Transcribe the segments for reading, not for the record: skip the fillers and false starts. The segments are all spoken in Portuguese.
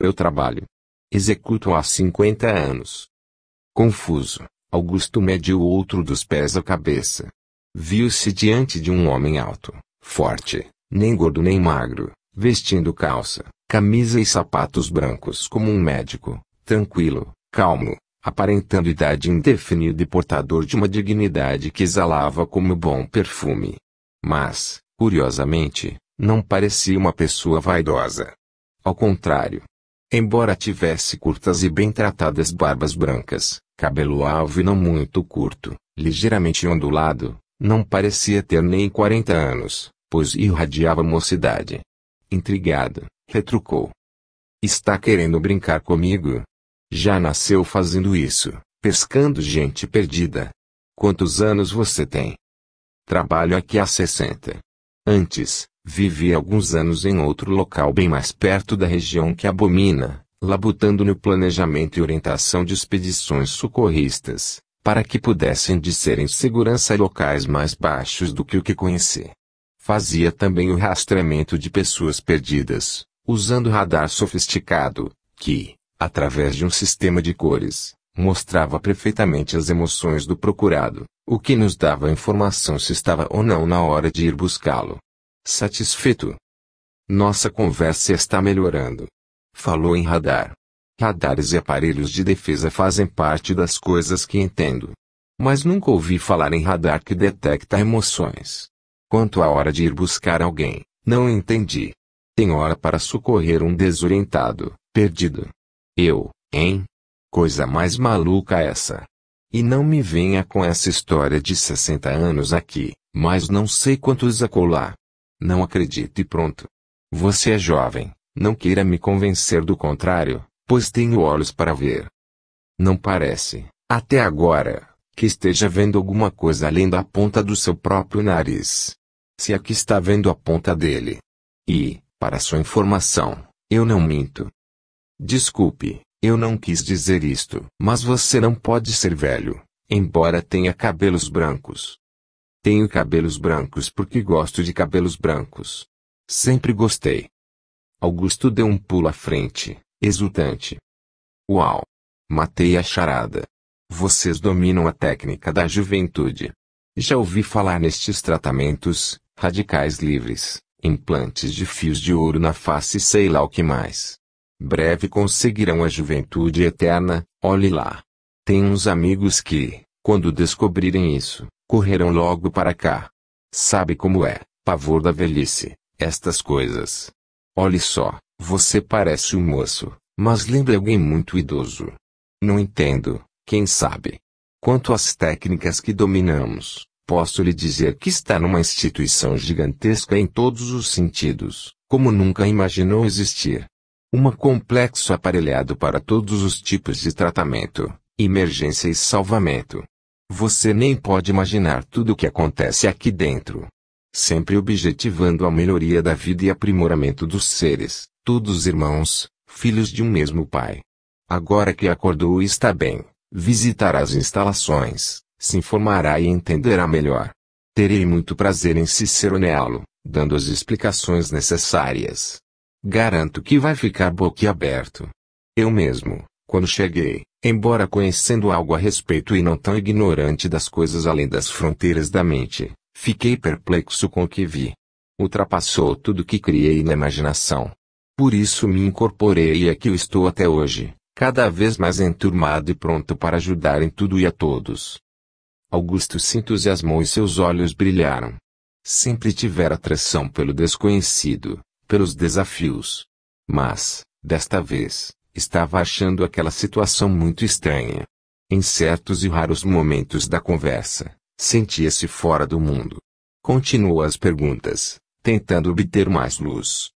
Eu trabalho. Executo há 50 anos. Confuso, Augusto mediu o outro dos pés à cabeça. Viu-se diante de um homem alto, forte, nem gordo nem magro, vestindo calça, camisa e sapatos brancos como um médico, tranquilo, calmo, aparentando idade indefinida e portador de uma dignidade que exalava como bom perfume. Mas, curiosamente, não parecia uma pessoa vaidosa. Ao contrário. Embora tivesse curtas e bem tratadas barbas brancas, cabelo alvo e não muito curto, ligeiramente ondulado, não parecia ter nem 40 anos, pois irradiava mocidade. Intrigado, retrucou. Está querendo brincar comigo? Já nasceu fazendo isso, pescando gente perdida. Quantos anos você tem? Trabalho aqui há 60. Antes, vivi alguns anos em outro local bem mais perto da região que abomina, labutando no planejamento e orientação de expedições socorristas, para que pudessem dizer em segurança locais mais baixos do que o que conheci. Fazia também o rastreamento de pessoas perdidas, usando radar sofisticado, que, através de um sistema de cores, mostrava perfeitamente as emoções do procurado, o que nos dava informação se estava ou não na hora de ir buscá-lo. Satisfeito? Nossa conversa está melhorando. Falou em radar. Radares e aparelhos de defesa fazem parte das coisas que entendo. Mas nunca ouvi falar em radar que detecta emoções. Quanto à hora de ir buscar alguém, não entendi. Tem hora para socorrer um desorientado, perdido. Eu, hein? Coisa mais maluca essa. E não me venha com essa história de 60 anos aqui, mas não sei quantos acolá. Não acredito e pronto. Você é jovem, não queira me convencer do contrário, pois tenho olhos para ver. Não parece, até agora, que esteja vendo alguma coisa além da ponta do seu próprio nariz. Se aqui está vendo a ponta dele. E, para sua informação, eu não minto. Desculpe, eu não quis dizer isto. Mas você não pode ser velho, embora tenha cabelos brancos. Tenho cabelos brancos porque gosto de cabelos brancos. Sempre gostei. Augusto deu um pulo à frente, exultante. Uau! Matei a charada. Vocês dominam a técnica da juventude. Já ouvi falar nestes tratamentos, radicais livres, implantes de fios de ouro na face e sei lá o que mais. Breve conseguirão a juventude eterna, olhe lá. Tenho uns amigos que, quando descobrirem isso, correrão logo para cá. Sabe como é, pavor da velhice, estas coisas. Olhe só, você parece um moço, mas lembra alguém muito idoso. Não entendo, quem sabe. Quanto às técnicas que dominamos, posso lhe dizer que está numa instituição gigantesca em todos os sentidos, como nunca imaginou existir. Complexo aparelhado para todos os tipos de tratamento, emergência e salvamento. Você nem pode imaginar tudo o que acontece aqui dentro. Sempre objetivando a melhoria da vida e aprimoramento dos seres, todos irmãos, filhos de um mesmo pai. Agora que acordou e está bem, visitará as instalações, se informará e entenderá melhor. Terei muito prazer em ciceroneá-lo, dando as explicações necessárias. Garanto que vai ficar boquiaberto. Eu mesmo, quando cheguei, embora conhecendo algo a respeito e não tão ignorante das coisas além das fronteiras da mente, fiquei perplexo com o que vi. Ultrapassou tudo que criei na imaginação. Por isso me incorporei e aqui eu estou até hoje, cada vez mais enturmado e pronto para ajudar em tudo e a todos. Augusto se entusiasmou e seus olhos brilharam. Sempre tivera atração pelo desconhecido, pelos desafios. Mas, desta vez, estava achando aquela situação muito estranha. Em certos e raros momentos da conversa, sentia-se fora do mundo. Continuou as perguntas, tentando obter mais luz.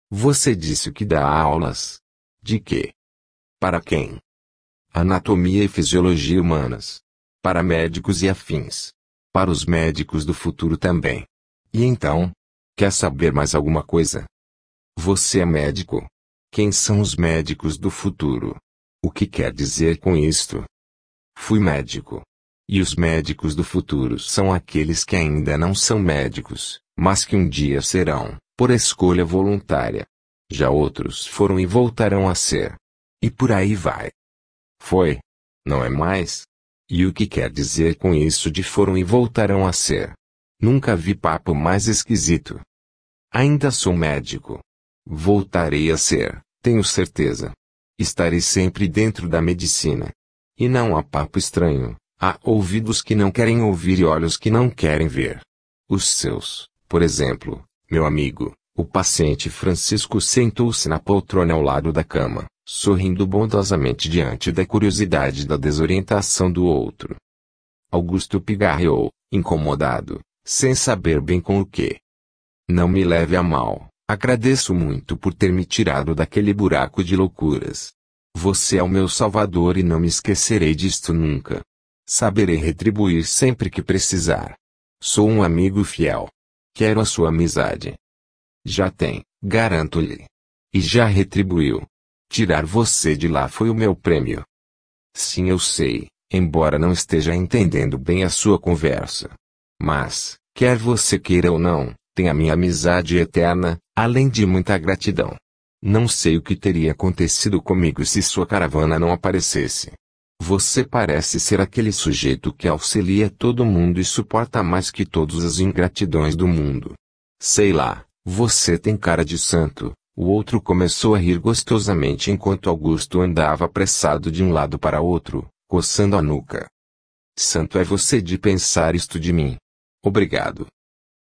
Você disse que dá aulas? De quê? Para quem? Anatomia e fisiologia humanas. Para médicos e afins. Para os médicos do futuro também. E então? Quer saber mais alguma coisa? Você é médico? Quem são os médicos do futuro? O que quer dizer com isto? Fui médico. E os médicos do futuro são aqueles que ainda não são médicos, mas que um dia serão, por escolha voluntária. Já outros foram e voltarão a ser. E por aí vai. Foi. Não é mais? E o que quer dizer com isso de foram e voltarão a ser? Nunca vi papo mais esquisito. Ainda sou médico. Voltarei a ser, tenho certeza. Estarei sempre dentro da medicina. E não há papo estranho, há ouvidos que não querem ouvir e olhos que não querem ver. Os seus, por exemplo, meu amigo, o paciente Francisco sentou-se na poltrona ao lado da cama, sorrindo bondosamente diante da curiosidade da desorientação do outro. Augusto pigarreou, incomodado, sem saber bem com o que. Não me leve a mal, agradeço muito por ter me tirado daquele buraco de loucuras. Você é o meu salvador e não me esquecerei disto nunca. Saberei retribuir sempre que precisar. Sou um amigo fiel. Quero a sua amizade. Já tem, garanto-lhe. E já retribuiu. Tirar você de lá foi o meu prêmio. Sim, eu sei, embora não esteja entendendo bem a sua conversa. Mas, quer você queira ou não, tem a minha amizade eterna, além de muita gratidão. Não sei o que teria acontecido comigo se sua caravana não aparecesse. Você parece ser aquele sujeito que auxilia todo mundo e suporta mais que todas as ingratidões do mundo. Sei lá, você tem cara de santo. O outro começou a rir gostosamente enquanto Augusto andava apressado de um lado para outro, coçando a nuca. Santo é você de pensar isto de mim. Obrigado.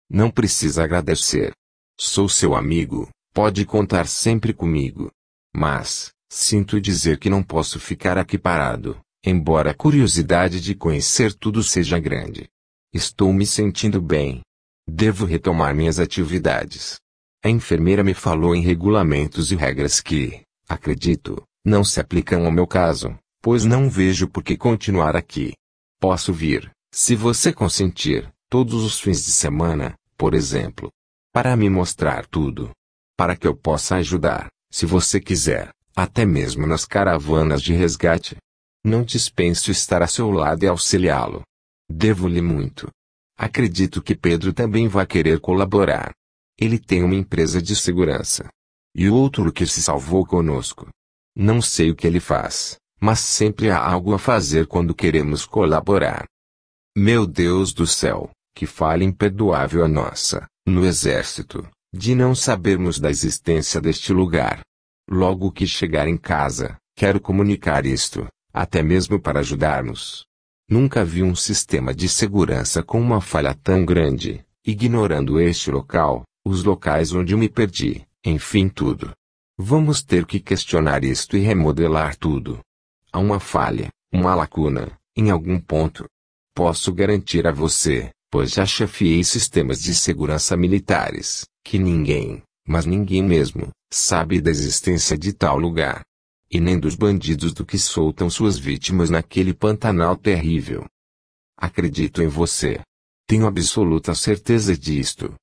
Não precisa agradecer. Sou seu amigo, pode contar sempre comigo. Mas, sinto dizer que não posso ficar aqui parado, embora a curiosidade de conhecer tudo seja grande. Estou me sentindo bem. Devo retomar minhas atividades. A enfermeira me falou em regulamentos e regras que, acredito, não se aplicam ao meu caso, pois não vejo por que continuar aqui. Posso vir, se você consentir, todos os fins de semana, por exemplo, para me mostrar tudo. Para que eu possa ajudar, se você quiser, até mesmo nas caravanas de resgate. Não dispenso estar a seu lado e auxiliá-lo. Devo-lhe muito. Acredito que Pedro também vai querer colaborar. Ele tem uma empresa de segurança. E o outro que se salvou conosco. Não sei o que ele faz, mas sempre há algo a fazer quando queremos colaborar. Meu Deus do céu, que falha imperdoável a nossa, no exército, de não sabermos da existência deste lugar. Logo que chegar em casa, quero comunicar isto, até mesmo para ajudar-nos. Nunca vi um sistema de segurança com uma falha tão grande, ignorando este local, os locais onde me perdi, enfim tudo. Vamos ter que questionar isto e remodelar tudo. Há uma falha, uma lacuna, em algum ponto. Posso garantir a você, pois já chefiei sistemas de segurança militares, que ninguém, mas ninguém mesmo, sabe da existência de tal lugar. E nem dos bandidos do que soltam suas vítimas naquele Pantanal terrível. Acredito em você. Tenho absoluta certeza disto.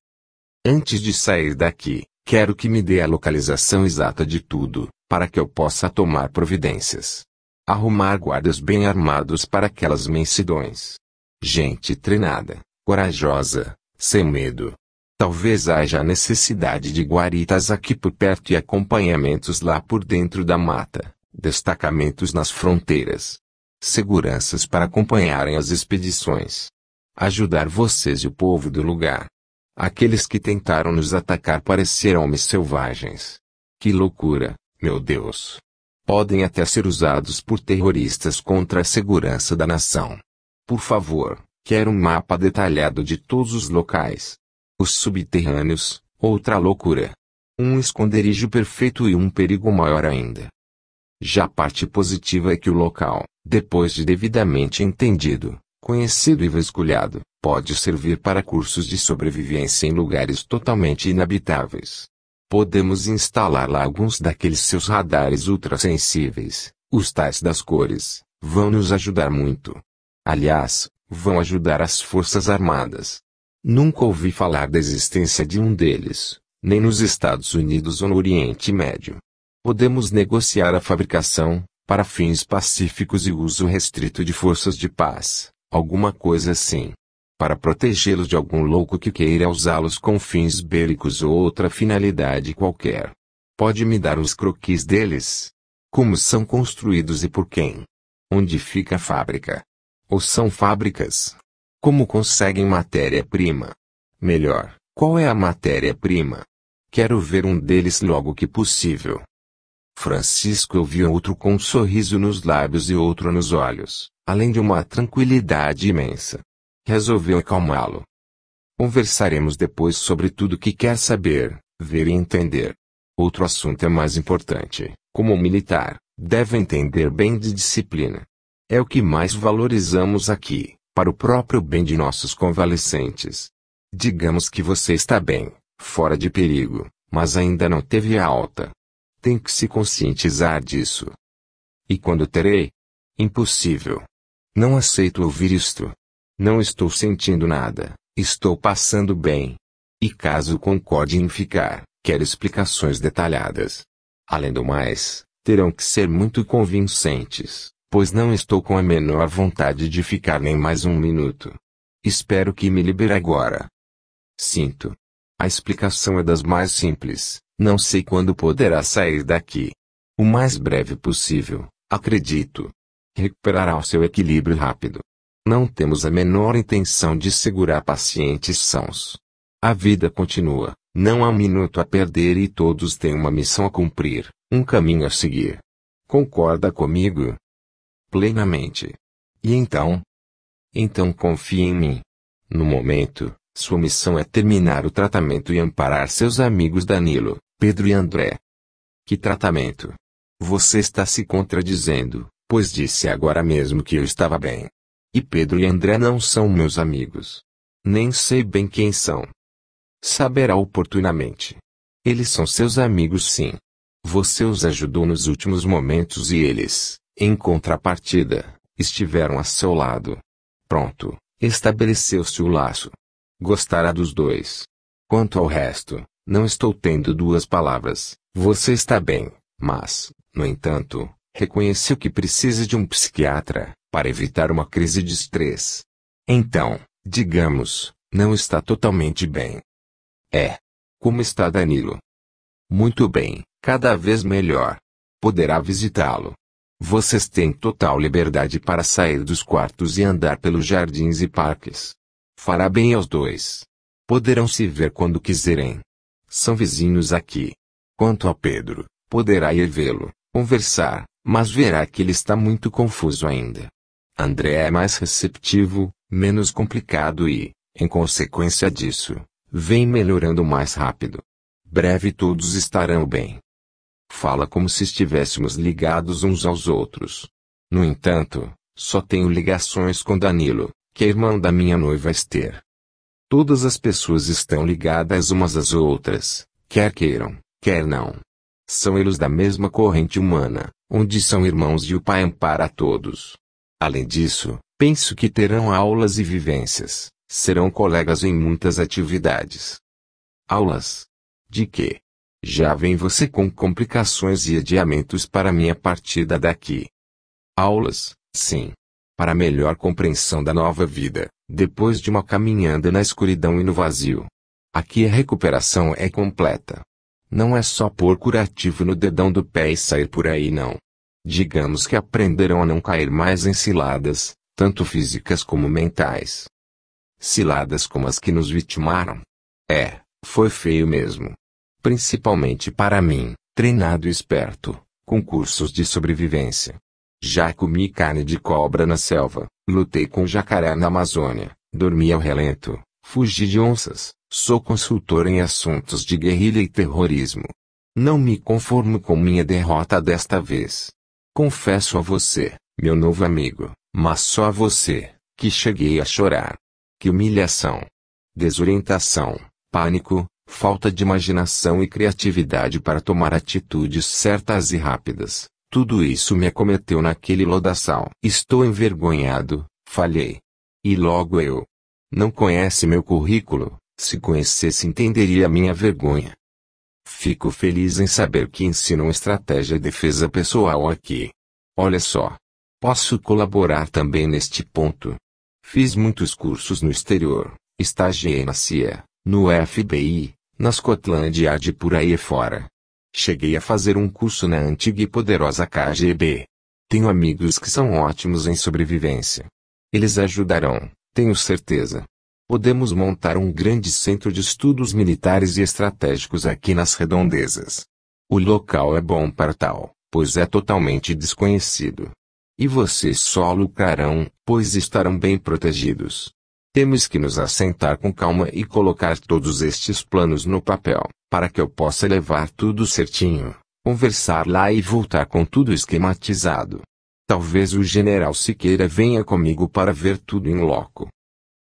Antes de sair daqui, quero que me dê a localização exata de tudo, para que eu possa tomar providências. Arrumar guardas bem armados para aquelas mensidões. Gente treinada, corajosa, sem medo. Talvez haja necessidade de guaritas aqui por perto e acompanhamentos lá por dentro da mata, destacamentos nas fronteiras. Seguranças para acompanharem as expedições. Ajudar vocês e o povo do lugar. Aqueles que tentaram nos atacar pareceram homens selvagens. Que loucura, meu Deus! Podem até ser usados por terroristas contra a segurança da nação. Por favor, quero um mapa detalhado de todos os locais. Os subterrâneos, outra loucura. Um esconderijo perfeito e um perigo maior ainda. Já a parte positiva é que o local, depois de devidamente entendido, conhecido e vasculhado, pode servir para cursos de sobrevivência em lugares totalmente inabitáveis. Podemos instalar lá alguns daqueles seus radares ultrassensíveis, os tais das cores, vão nos ajudar muito. Aliás, vão ajudar as Forças Armadas. Nunca ouvi falar da existência de um deles, nem nos Estados Unidos ou no Oriente Médio. Podemos negociar a fabricação, para fins pacíficos e uso restrito de forças de paz, alguma coisa assim. Para protegê-los de algum louco que queira usá-los com fins bélicos ou outra finalidade qualquer. Pode me dar os croquis deles? Como são construídos e por quem? Onde fica a fábrica? Ou são fábricas? Como conseguem matéria-prima? Melhor, qual é a matéria-prima? Quero ver um deles logo que possível. Francisco ouviu outro com um sorriso nos lábios e outro nos olhos, além de uma tranquilidade imensa. Resolveu acalmá-lo. Conversaremos depois sobre tudo que quer saber, ver e entender. Outro assunto é mais importante. Como militar, deve entender bem de disciplina. É o que mais valorizamos aqui, para o próprio bem de nossos convalescentes. Digamos que você está bem, fora de perigo, mas ainda não teve a alta. Tem que se conscientizar disso. E quando terei? Impossível. Não aceito ouvir isto. Não estou sentindo nada, estou passando bem. E caso concorde em ficar, quero explicações detalhadas. Além do mais, terão que ser muito convincentes, pois não estou com a menor vontade de ficar nem mais um minuto. Espero que me libere agora. Sinto. A explicação é das mais simples, não sei quando poderá sair daqui. O mais breve possível, acredito. Recuperará o seu equilíbrio rápido. Não temos a menor intenção de segurar pacientes sãos. A vida continua, não há um minuto a perder e todos têm uma missão a cumprir, um caminho a seguir. Concorda comigo? Plenamente. E então? Então confie em mim. No momento, sua missão é terminar o tratamento e amparar seus amigos Danilo, Pedro e André. Que tratamento? Você está se contradizendo, pois disse agora mesmo que eu estava bem. E Pedro e André não são meus amigos. Nem sei bem quem são. Saberá oportunamente. Eles são seus amigos sim. Você os ajudou nos últimos momentos e eles, em contrapartida, estiveram a seu lado. Pronto, estabeleceu-se o laço. Gostará dos dois. Quanto ao resto, não estou tendo duas palavras. Você está bem, mas, no entanto, reconheceu que precisa de um psiquiatra, para evitar uma crise de estresse. Então, digamos, não está totalmente bem. Como está Danilo? Muito bem, cada vez melhor. Poderá visitá-lo. Vocês têm total liberdade para sair dos quartos e andar pelos jardins e parques. Fará bem aos dois. Poderão se ver quando quiserem. São vizinhos aqui. Quanto ao Pedro, poderá ir vê-lo, conversar, mas verá que ele está muito confuso ainda. André é mais receptivo, menos complicado e, em consequência disso, vem melhorando mais rápido. Breve todos estarão bem. Fala como se estivéssemos ligados uns aos outros. No entanto, só tenho ligações com Danilo, que é irmão da minha noiva Esther. Todas as pessoas estão ligadas umas às outras, quer queiram, quer não. São eles da mesma corrente humana, onde são irmãos e o Pai ampara a todos. Além disso, penso que terão aulas e vivências, serão colegas em muitas atividades. Aulas? De quê? Já vem você com complicações e adiamentos para minha partida daqui. Aulas, sim. Para melhor compreensão da nova vida, depois de uma caminhada na escuridão e no vazio. Aqui a recuperação é completa. Não é só pôr curativo no dedão do pé e sair por aí não. Digamos que aprenderão a não cair mais em ciladas, tanto físicas como mentais. Ciladas como as que nos vitimaram. Foi feio mesmo. Principalmente para mim, treinado e esperto, com cursos de sobrevivência. Já comi carne de cobra na selva, lutei com jacaré na Amazônia, dormi ao relento, fugi de onças, sou consultor em assuntos de guerrilha e terrorismo. Não me conformo com minha derrota desta vez. Confesso a você, meu novo amigo, mas só a você, que cheguei a chorar. Que humilhação! Desorientação, pânico, falta de imaginação e criatividade para tomar atitudes certas e rápidas. Tudo isso me acometeu naquele lodaçal. Estou envergonhado, falhei. E logo eu. Não conhece meu currículo, se conhecesse entenderia minha vergonha. Fico feliz em saber que ensinam estratégia e defesa pessoal aqui. Olha só. Posso colaborar também neste ponto. Fiz muitos cursos no exterior, estagiei na CIA, no FBI, na Scotland Yard e por aí fora. Cheguei a fazer um curso na antiga e poderosa KGB. Tenho amigos que são ótimos em sobrevivência. Eles ajudarão, tenho certeza. Podemos montar um grande centro de estudos militares e estratégicos aqui nas redondezas. O local é bom para tal, pois é totalmente desconhecido. E vocês só lucrarão, pois estarão bem protegidos. Temos que nos assentar com calma e colocar todos estes planos no papel, para que eu possa levar tudo certinho, conversar lá e voltar com tudo esquematizado. Talvez o general Siqueira venha comigo para ver tudo em loco.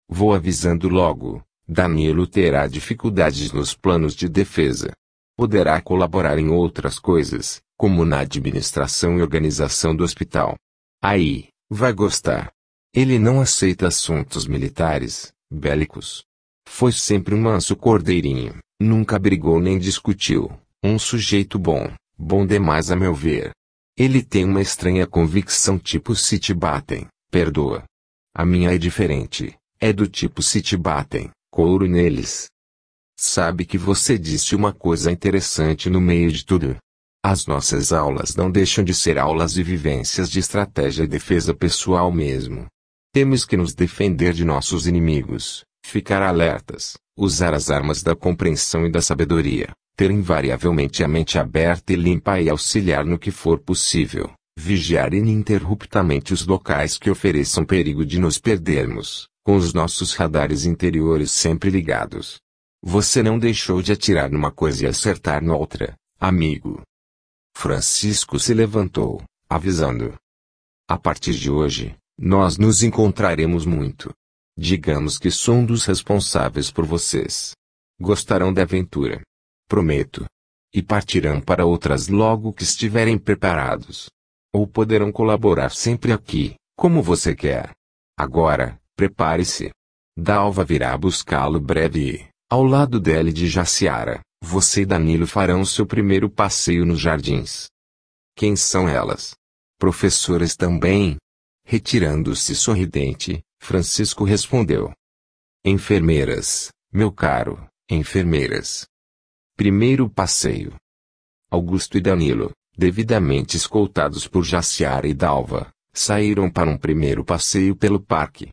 Vou avisando logo, Danilo terá dificuldades nos planos de defesa. Poderá colaborar em outras coisas, como na administração e organização do hospital. Aí, vai gostar. Ele não aceita assuntos militares, bélicos. Foi sempre um manso cordeirinho, nunca brigou nem discutiu, um sujeito bom, bom demais a meu ver. Ele tem uma estranha convicção tipo se te batem, perdoa. A minha é diferente, é do tipo se te batem, couro neles. Sabe que você disse uma coisa interessante no meio de tudo. As nossas aulas não deixam de ser aulas de vivências de estratégia e defesa pessoal mesmo. Temos que nos defender de nossos inimigos, ficar alertas, usar as armas da compreensão e da sabedoria, ter invariavelmente a mente aberta e limpa e auxiliar no que for possível, vigiar ininterruptamente os locais que ofereçam perigo de nos perdermos, com os nossos radares interiores sempre ligados. Você não deixou de atirar numa coisa e acertar noutra, amigo. Francisco se levantou, avisando. A partir de hoje, nós nos encontraremos muito. Digamos que sou um dos responsáveis por vocês. Gostarão da aventura. Prometo. E partirão para outras logo que estiverem preparados. Ou poderão colaborar sempre aqui, como você quer. Agora, prepare-se. Dalva virá buscá-lo breve e, ao lado dela e de Jaciara, você e Danilo farão seu primeiro passeio nos jardins. Quem são elas? Professoras também? Retirando-se sorridente, Francisco respondeu. Enfermeiras, meu caro, enfermeiras. Primeiro passeio. Augusto e Danilo, devidamente escoltados por Jaciara e Dalva, saíram para um primeiro passeio pelo parque.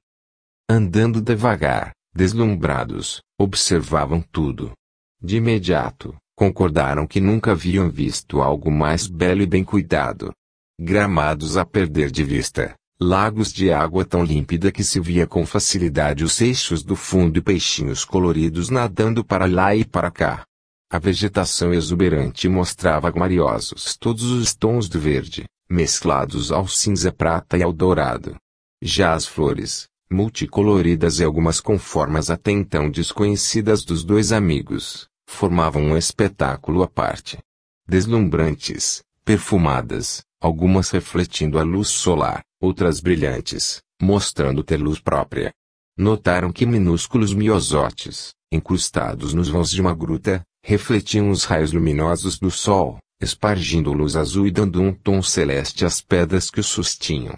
Andando devagar, deslumbrados, observavam tudo. De imediato, concordaram que nunca haviam visto algo mais belo e bem cuidado. Gramados a perder de vista, lagos de água tão límpida que se via com facilidade os seixos do fundo e peixinhos coloridos nadando para lá e para cá. A vegetação exuberante mostrava gloriosos todos os tons do verde, mesclados ao cinza prata e ao dourado. Já as flores, multicoloridas e algumas com formas até então desconhecidas dos dois amigos, formavam um espetáculo à parte. Deslumbrantes, perfumadas, algumas refletindo a luz solar, outras brilhantes, mostrando ter luz própria. Notaram que minúsculos miosotes, incrustados nos vãos de uma gruta, refletiam os raios luminosos do sol, espargindo luz azul e dando um tom celeste às pedras que os sustinham.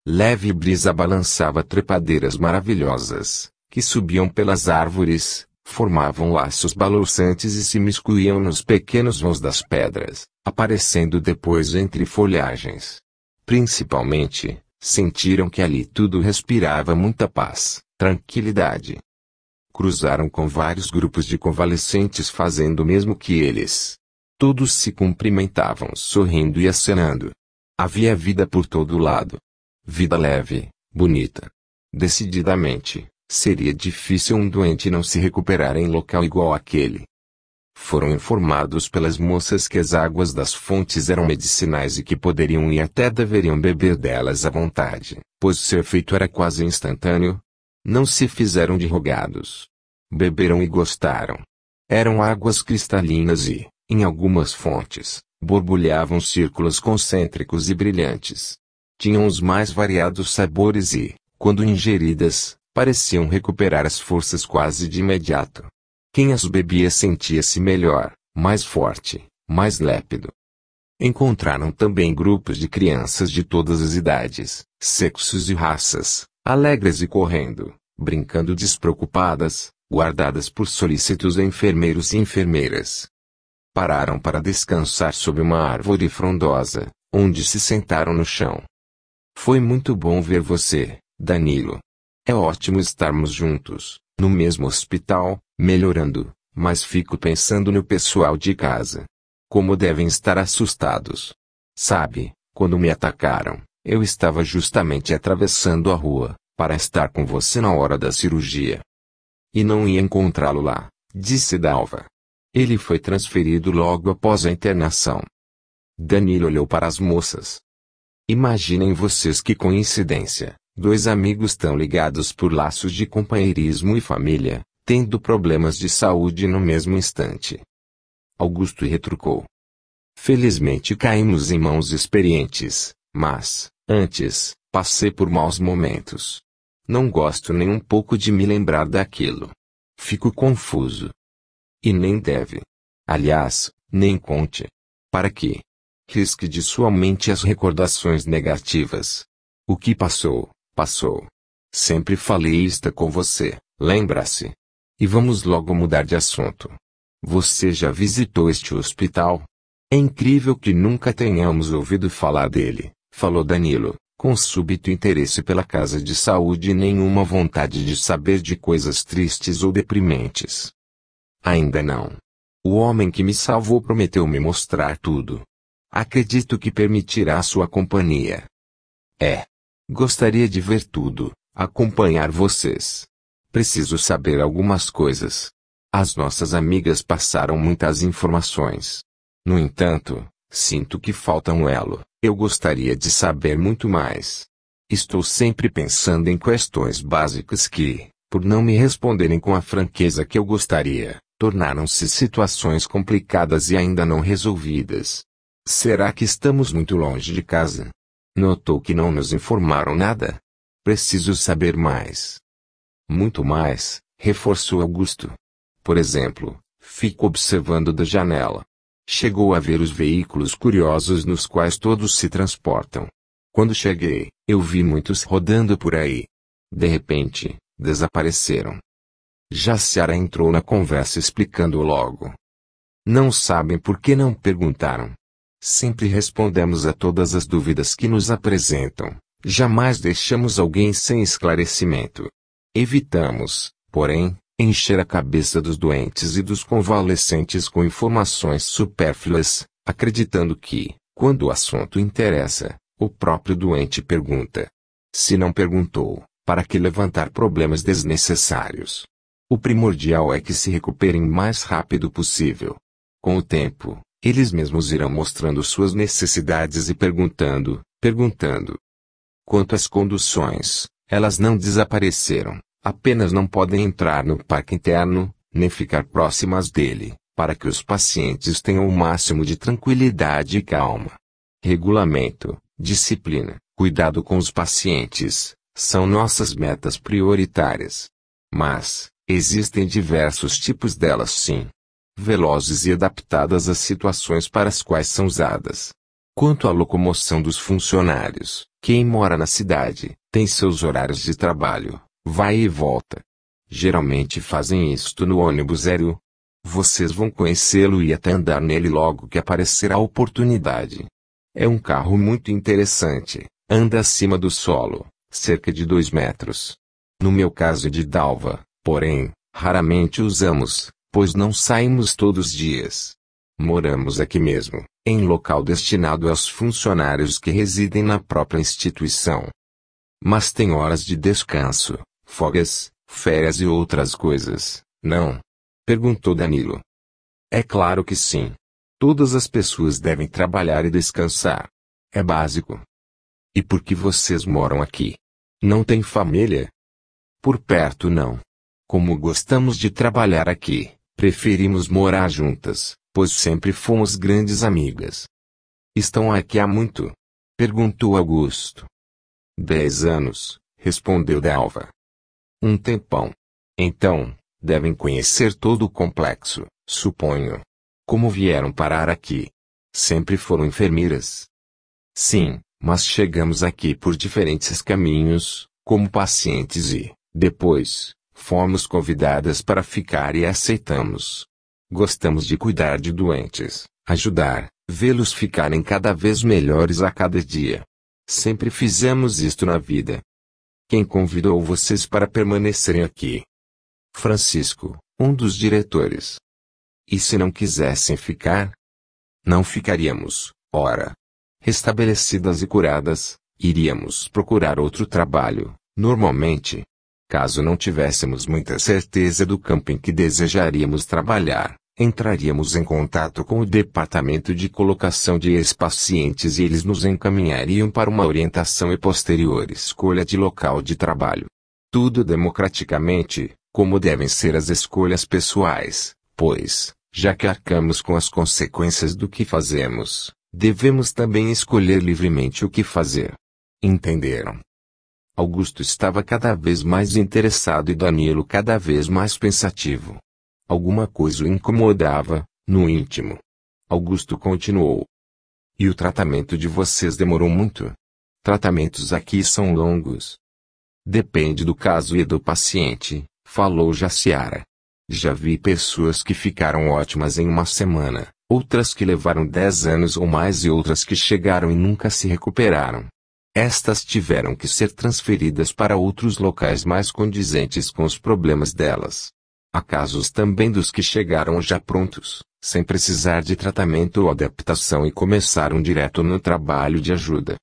Leve brisa balançava trepadeiras maravilhosas, que subiam pelas árvores, formavam laços balouçantes e se miscuíam nos pequenos vãos das pedras, aparecendo depois entre folhagens. Principalmente, sentiram que ali tudo respirava muita paz, tranquilidade. Cruzaram com vários grupos de convalescentes fazendo o mesmo que eles. Todos se cumprimentavam sorrindo e acenando. Havia vida por todo lado. Vida leve, bonita. Decididamente, seria difícil um doente não se recuperar em local igual àquele. Foram informados pelas moças que as águas das fontes eram medicinais e que poderiam e até deveriam beber delas à vontade, pois seu efeito era quase instantâneo. Não se fizeram de rogados. Beberam e gostaram. Eram águas cristalinas e, em algumas fontes, borbulhavam círculos concêntricos e brilhantes. Tinham os mais variados sabores e, quando ingeridas, pareciam recuperar as forças quase de imediato. Quem as bebia sentia-se melhor, mais forte, mais lépido. Encontraram também grupos de crianças de todas as idades, sexos e raças, alegres e correndo, brincando despreocupadas, guardadas por solícitos enfermeiros e enfermeiras. Pararam para descansar sob uma árvore frondosa, onde se sentaram no chão. Foi muito bom ver você, Danilo. É ótimo estarmos juntos, no mesmo hospital, melhorando, mas fico pensando no pessoal de casa. Como devem estar assustados. Sabe, quando me atacaram, eu estava justamente atravessando a rua, para estar com você na hora da cirurgia. E não ia encontrá-lo lá, disse Dalva. Ele foi transferido logo após a internação. Danilo olhou para as moças. Imaginem vocês que coincidência, dois amigos tão ligados por laços de companheirismo e família, tendo problemas de saúde no mesmo instante. Augusto retrucou. Felizmente caímos em mãos experientes, mas, antes, passei por maus momentos. Não gosto nem um pouco de me lembrar daquilo. Fico confuso. E nem deve. Aliás, nem conte. Para quê? Risque de sua mente as recordações negativas. O que passou, passou. Sempre falei isto com você, lembra-se? E vamos logo mudar de assunto. Você já visitou este hospital? É incrível que nunca tenhamos ouvido falar dele, falou Danilo, com súbito interesse pela casa de saúde e nenhuma vontade de saber de coisas tristes ou deprimentes. Ainda não. O homem que me salvou prometeu me mostrar tudo. Acredito que permitirá sua companhia. Gostaria de ver tudo, acompanhar vocês. Preciso saber algumas coisas. As nossas amigas passaram muitas informações. No entanto, sinto que falta um elo. Eu gostaria de saber muito mais. Estou sempre pensando em questões básicas que, por não me responderem com a franqueza que eu gostaria, tornaram-se situações complicadas e ainda não resolvidas. Será que estamos muito longe de casa? Notou que não nos informaram nada? Preciso saber mais. Muito mais, reforçou Augusto. Por exemplo, fico observando da janela. Chegou a ver os veículos curiosos nos quais todos se transportam. Quando cheguei, eu vi muitos rodando por aí. De repente, desapareceram. Jaciara entrou na conversa explicando logo. Não sabem por que não perguntaram. Sempre respondemos a todas as dúvidas que nos apresentam. Jamais deixamos alguém sem esclarecimento. Evitamos, porém, encher a cabeça dos doentes e dos convalescentes com informações supérfluas, acreditando que, quando o assunto interessa, o próprio doente pergunta. Se não perguntou, para que levantar problemas desnecessários? O primordial é que se recuperem o mais rápido possível. Com o tempo, eles mesmos irão mostrando suas necessidades e perguntando. Quanto às conduções, elas não desapareceram, apenas não podem entrar no parque interno, nem ficar próximas dele, para que os pacientes tenham o máximo de tranquilidade e calma. Regulamento, disciplina, cuidado com os pacientes, são nossas metas prioritárias. Mas, existem diversos tipos delas sim. Velozes e adaptadas às situações para as quais são usadas. Quanto à locomoção dos funcionários, quem mora na cidade, tem seus horários de trabalho, vai e volta. Geralmente fazem isto no ônibus aéreo. Vocês vão conhecê-lo e até andar nele logo que aparecer a oportunidade. É um carro muito interessante, anda acima do solo, cerca de 2 metros. No meu caso de Dalva, porém, raramente usamos, pois não saímos todos os dias. Moramos aqui mesmo, em local destinado aos funcionários que residem na própria instituição. Mas tem horas de descanso, folgas, férias e outras coisas, não? Perguntou Danilo. É claro que sim. Todas as pessoas devem trabalhar e descansar. É básico. E por que vocês moram aqui? Não tem família? Por perto não. Como gostamos de trabalhar aqui, preferimos morar juntas, pois sempre fomos grandes amigas. Estão aqui há muito? Perguntou Augusto. 10 anos, respondeu Dalva. Um tempão. Então, devem conhecer todo o complexo, suponho. Como vieram parar aqui? Sempre foram enfermeiras? Sim, mas chegamos aqui por diferentes caminhos, como pacientes e, depois, fomos convidadas para ficar e aceitamos. Gostamos de cuidar de doentes, ajudar, vê-los ficarem cada vez melhores a cada dia. Sempre fizemos isto na vida. Quem convidou vocês para permanecerem aqui? Francisco, um dos diretores. E se não quisessem ficar? Não ficaríamos, ora. Restabelecidas e curadas, iríamos procurar outro trabalho, normalmente. Caso não tivéssemos muita certeza do campo em que desejaríamos trabalhar, entraríamos em contato com o departamento de colocação de ex-pacientes e eles nos encaminhariam para uma orientação e posterior escolha de local de trabalho. Tudo democraticamente, como devem ser as escolhas pessoais, pois, já que arcamos com as consequências do que fazemos, devemos também escolher livremente o que fazer. Entenderam? Augusto estava cada vez mais interessado e Danilo cada vez mais pensativo. Alguma coisa o incomodava, no íntimo. Augusto continuou. E o tratamento de vocês demorou muito? Tratamentos aqui são longos. Depende do caso e do paciente, falou Jaciara. Já vi pessoas que ficaram ótimas em uma semana, outras que levaram 10 anos ou mais e outras que chegaram e nunca se recuperaram. Estas tiveram que ser transferidas para outros locais mais condizentes com os problemas delas. Há casos também dos que chegaram já prontos, sem precisar de tratamento ou adaptação e começaram direto no trabalho de ajuda.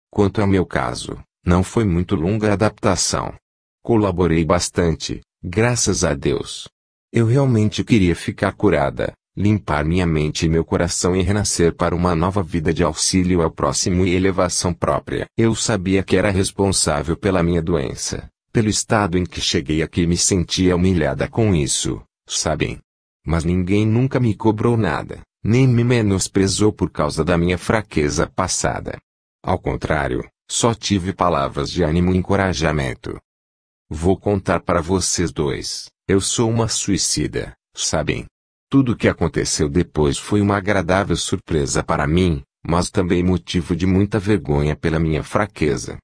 Quanto ao meu caso, não foi muito longa a adaptação. Colaborei bastante, graças a Deus. Eu realmente queria ficar curada, limpar minha mente e meu coração e renascer para uma nova vida de auxílio ao próximo e elevação própria. Eu sabia que era responsável pela minha doença. Pelo estado em que cheguei aqui e me sentia humilhada com isso, sabem? Mas ninguém nunca me cobrou nada, nem me menosprezou por causa da minha fraqueza passada. Ao contrário, só tive palavras de ânimo e encorajamento. Vou contar para vocês dois, eu sou uma suicida, sabem? Tudo o que aconteceu depois foi uma agradável surpresa para mim, mas também motivo de muita vergonha pela minha fraqueza.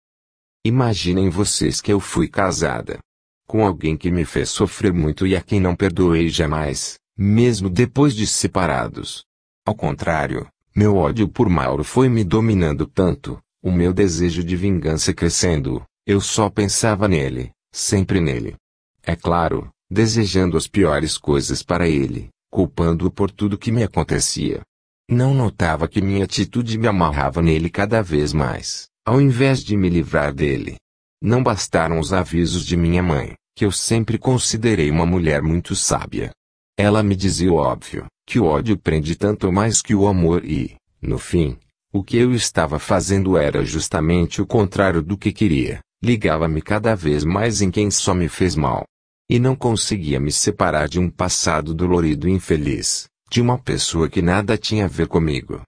Imaginem vocês que eu fui casada com alguém que me fez sofrer muito e a quem não perdoei jamais, mesmo depois de separados. Ao contrário, meu ódio por Mauro foi me dominando tanto, o meu desejo de vingança crescendo, eu só pensava nele, sempre nele. É claro, desejando as piores coisas para ele, culpando-o por tudo que me acontecia. Não notava que minha atitude me amarrava nele cada vez mais, ao invés de me livrar dele. Não bastaram os avisos de minha mãe, que eu sempre considerei uma mulher muito sábia. Ela me dizia o óbvio, que o ódio prende tanto mais que o amor e, no fim, o que eu estava fazendo era justamente o contrário do que queria, ligava-me cada vez mais em quem só me fez mal. E não conseguia me separar de um passado dolorido e infeliz, de uma pessoa que nada tinha a ver comigo.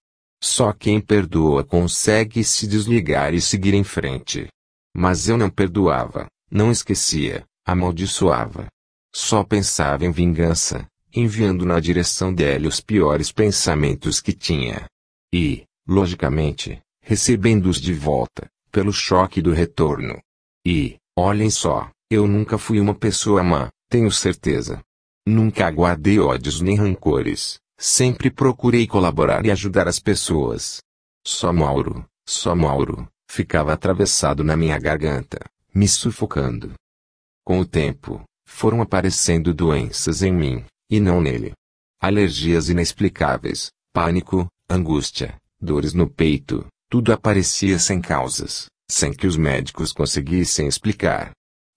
Só quem perdoa consegue se desligar e seguir em frente. Mas eu não perdoava, não esquecia, amaldiçoava. Só pensava em vingança, enviando na direção dele os piores pensamentos que tinha. E, logicamente, recebendo-os de volta, pelo choque do retorno. E, olhem só, eu nunca fui uma pessoa má, tenho certeza. Nunca guardei ódios nem rancores, sempre procurei colaborar e ajudar as pessoas. Só Mauro, ficava atravessado na minha garganta, me sufocando. Com o tempo, foram aparecendo doenças em mim, e não nele. Alergias inexplicáveis, pânico, angústia, dores no peito, tudo aparecia sem causas, sem que os médicos conseguissem explicar.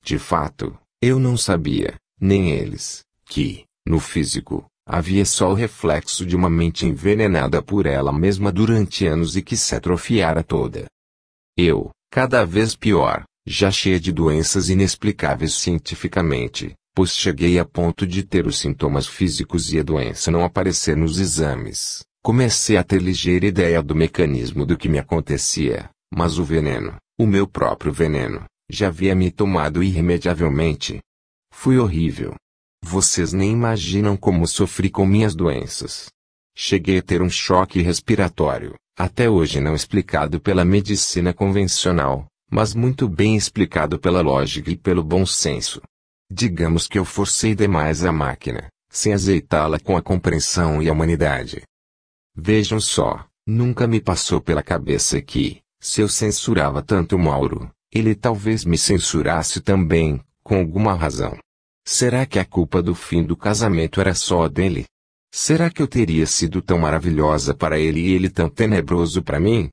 De fato, eu não sabia, nem eles, que, no físico, havia só o reflexo de uma mente envenenada por ela mesma durante anos e que se atrofiara toda. Eu, cada vez pior, já cheia de doenças inexplicáveis cientificamente, pois cheguei a ponto de ter os sintomas físicos e a doença não aparecer nos exames, comecei a ter ligeira ideia do mecanismo do que me acontecia, mas o veneno, o meu próprio veneno, já havia me tomado irremediavelmente. Fui horrível. Vocês nem imaginam como sofri com minhas doenças. Cheguei a ter um choque respiratório, até hoje não explicado pela medicina convencional, mas muito bem explicado pela lógica e pelo bom senso. Digamos que eu forcei demais a máquina, sem azeitá-la com a compreensão e a humanidade. Vejam só, nunca me passou pela cabeça que, se eu censurava tanto Mauro, ele talvez me censurasse também, com alguma razão. Será que a culpa do fim do casamento era só dele? Será que eu teria sido tão maravilhosa para ele e ele tão tenebroso para mim?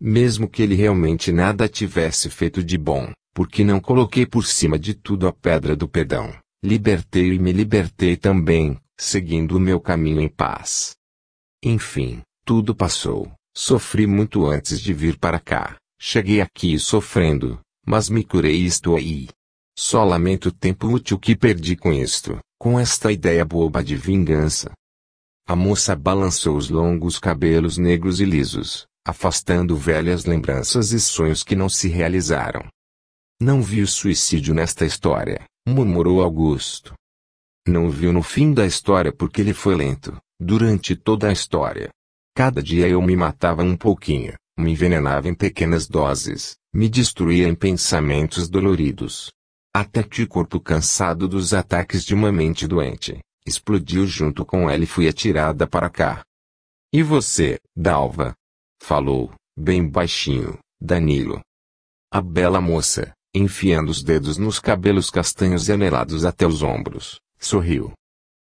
Mesmo que ele realmente nada tivesse feito de bom, porque não coloquei por cima de tudo a pedra do perdão, libertei-o e me libertei também, seguindo o meu caminho em paz. Enfim, tudo passou, sofri muito antes de vir para cá, cheguei aqui sofrendo, mas me curei e estou aí. Só lamento o tempo útil que perdi com isto, com esta ideia boba de vingança. A moça balançou os longos cabelos negros e lisos, afastando velhas lembranças e sonhos que não se realizaram. Não vi o suicídio nesta história, murmurou Augusto. Não viu no fim da história porque ele foi lento, durante toda a história. Cada dia eu me matava um pouquinho, me envenenava em pequenas doses, me destruía em pensamentos doloridos. Até que o corpo cansado dos ataques de uma mente doente, explodiu junto com ela e fui atirada para cá. E você, Dalva? Falou, bem baixinho, Danilo. A bela moça, enfiando os dedos nos cabelos castanhos e anelados até os ombros, sorriu.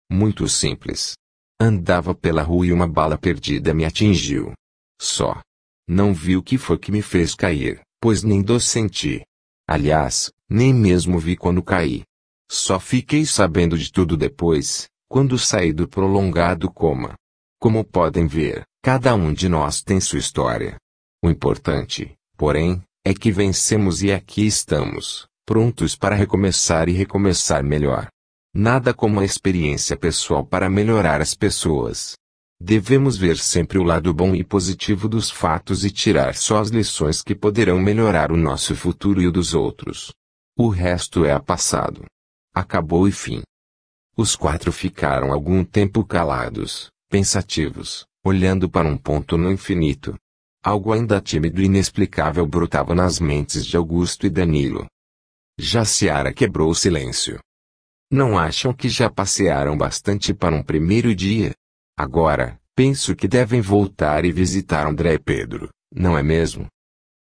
Muito simples. Andava pela rua e uma bala perdida me atingiu. Só. Não vi o que foi que me fez cair, pois nem dor senti. Aliás, nem mesmo vi quando caí. Só fiquei sabendo de tudo depois, quando saí do prolongado coma. Como podem ver, cada um de nós tem sua história. O importante, porém, é que vencemos e aqui estamos, prontos para recomeçar e recomeçar melhor. Nada como a experiência pessoal para melhorar as pessoas. Devemos ver sempre o lado bom e positivo dos fatos e tirar só as lições que poderão melhorar o nosso futuro e o dos outros. O resto é passado. Acabou e fim. Os quatro ficaram algum tempo calados, pensativos, olhando para um ponto no infinito. Algo ainda tímido e inexplicável brotava nas mentes de Augusto e Danilo. Jaciara quebrou o silêncio. Não acham que já passearam bastante para um primeiro dia? Agora, penso que devem voltar e visitar André e Pedro, não é mesmo?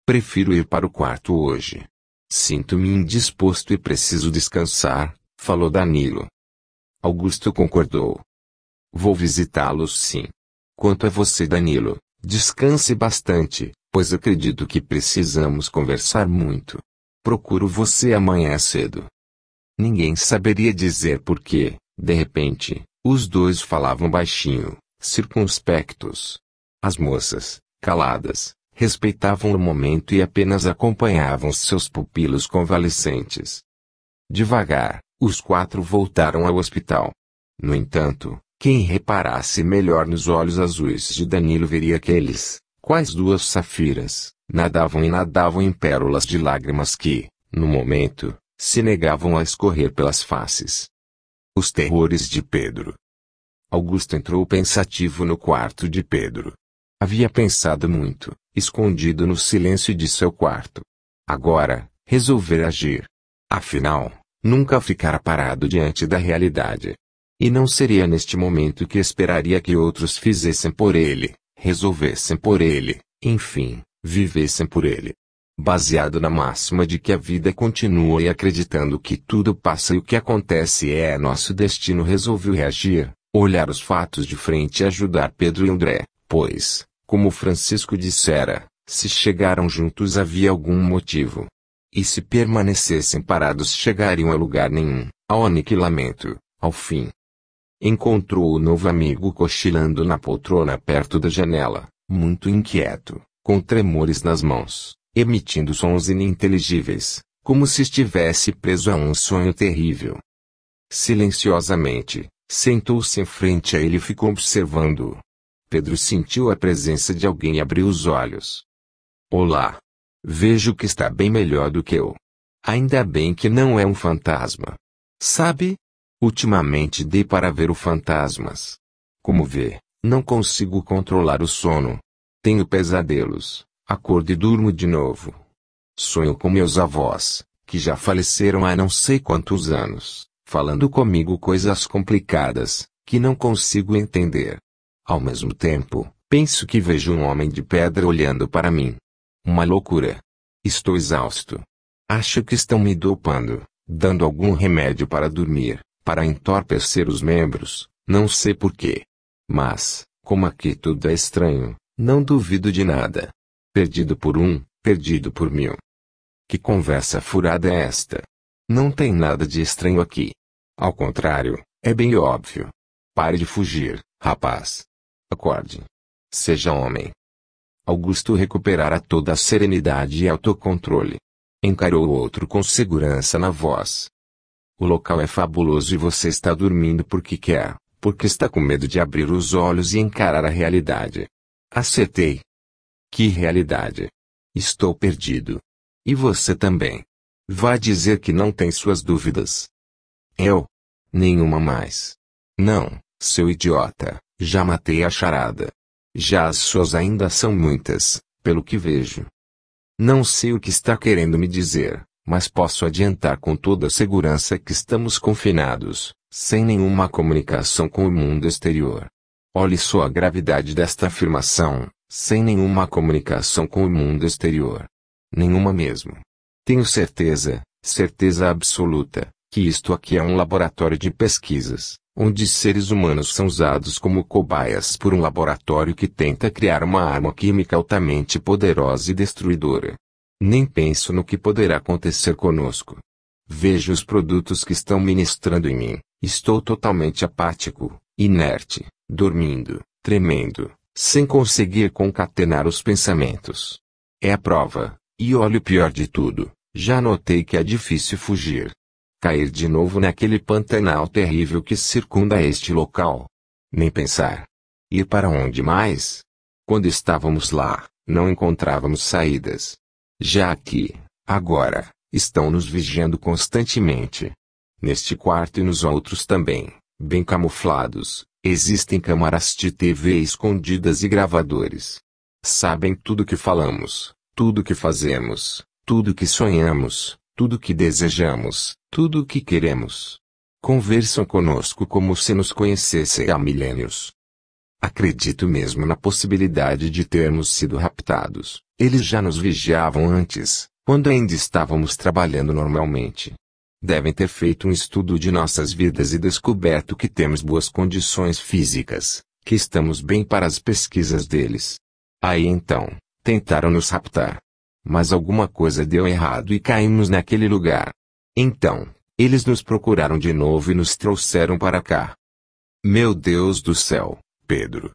Prefiro ir para o quarto hoje. Sinto-me indisposto e preciso descansar, falou Danilo. Augusto concordou. Vou visitá-los sim. Quanto a você, Danilo, descanse bastante, pois acredito que precisamos conversar muito. Procuro você amanhã cedo. Ninguém saberia dizer por quê, de repente, os dois falavam baixinho, circunspectos. As moças, caladas, respeitavam o momento e apenas acompanhavam seus pupilos convalescentes. Devagar, os quatro voltaram ao hospital. No entanto, quem reparasse melhor nos olhos azuis de Danilo veria que eles, quais duas safiras, nadavam e nadavam em pérolas de lágrimas que, no momento, se negavam a escorrer pelas faces. Os terrores de Pedro. Augusto entrou pensativo no quarto de Pedro. Havia pensado muito, escondido no silêncio de seu quarto. Agora, resolver agir. Afinal, nunca ficara parado diante da realidade. E não seria neste momento que esperaria que outros fizessem por ele, resolvessem por ele, enfim, vivessem por ele. Baseado na máxima de que a vida continua e acreditando que tudo passa e o que acontece é nosso destino, resolveu reagir, olhar os fatos de frente e ajudar Pedro e André, pois, como Francisco dissera, se chegaram juntos havia algum motivo. E se permanecessem parados chegariam a lugar nenhum, ao aniquilamento, ao fim. Encontrou o novo amigo cochilando na poltrona perto da janela, muito inquieto, com tremores nas mãos, emitindo sons ininteligíveis, como se estivesse preso a um sonho terrível. Silenciosamente, sentou-se em frente a ele e ficou observando-o. Pedro sentiu a presença de alguém e abriu os olhos. Olá. Vejo que está bem melhor do que eu. Ainda bem que não é um fantasma. Sabe? Ultimamente dei para ver fantasmas. Como vê, não consigo controlar o sono. Tenho pesadelos, acordo e durmo de novo. Sonho com meus avós, que já faleceram há não sei quantos anos, falando comigo coisas complicadas, que não consigo entender. Ao mesmo tempo, penso que vejo um homem de pedra olhando para mim. Uma loucura. Estou exausto. Acho que estão me dopando, dando algum remédio para dormir, para entorpecer os membros, não sei porquê. Mas, como aqui tudo é estranho, não duvido de nada. Perdido por um, perdido por mil. Que conversa furada é esta? Não tem nada de estranho aqui. Ao contrário, é bem óbvio. Pare de fugir, rapaz. Acorde. Seja homem. Augusto recuperara toda a serenidade e autocontrole. Encarou o outro com segurança na voz. O local é fabuloso e você está dormindo porque quer, porque está com medo de abrir os olhos e encarar a realidade. Acertei. Que realidade? Estou perdido. E você também. Vá dizer que não tem suas dúvidas. Eu? Nenhuma mais. Não, seu idiota, já matei a charada. Já as suas ainda são muitas, pelo que vejo. Não sei o que está querendo me dizer, mas posso adiantar com toda segurança que estamos confinados, sem nenhuma comunicação com o mundo exterior. Olhe só a gravidade desta afirmação, sem nenhuma comunicação com o mundo exterior. Nenhuma mesmo. Tenho certeza, certeza absoluta, que isto aqui é um laboratório de pesquisas, onde seres humanos são usados como cobaias por um laboratório que tenta criar uma arma química altamente poderosa e destruidora. Nem penso no que poderá acontecer conosco. Vejo os produtos que estão ministrando em mim, estou totalmente apático, inerte, dormindo, tremendo, sem conseguir concatenar os pensamentos. É a prova, e olha o pior de tudo, já notei que é difícil fugir. Cair de novo naquele pantanal terrível que circunda este local. Nem pensar. Ir para onde mais? Quando estávamos lá, não encontrávamos saídas. Já aqui, agora, estão nos vigiando constantemente. Neste quarto e nos outros também, bem camuflados, existem câmaras de TV escondidas e gravadores. Sabem tudo que falamos, tudo que fazemos, tudo que sonhamos, tudo que desejamos, tudo o que queremos. Conversam conosco como se nos conhecessem há milênios. Acredito mesmo na possibilidade de termos sido raptados. Eles já nos vigiavam antes, quando ainda estávamos trabalhando normalmente. Devem ter feito um estudo de nossas vidas e descoberto que temos boas condições físicas, que estamos bem para as pesquisas deles. Aí então, tentaram nos raptar. Mas alguma coisa deu errado e caímos naquele lugar. Então, eles nos procuraram de novo e nos trouxeram para cá. Meu Deus do céu, Pedro!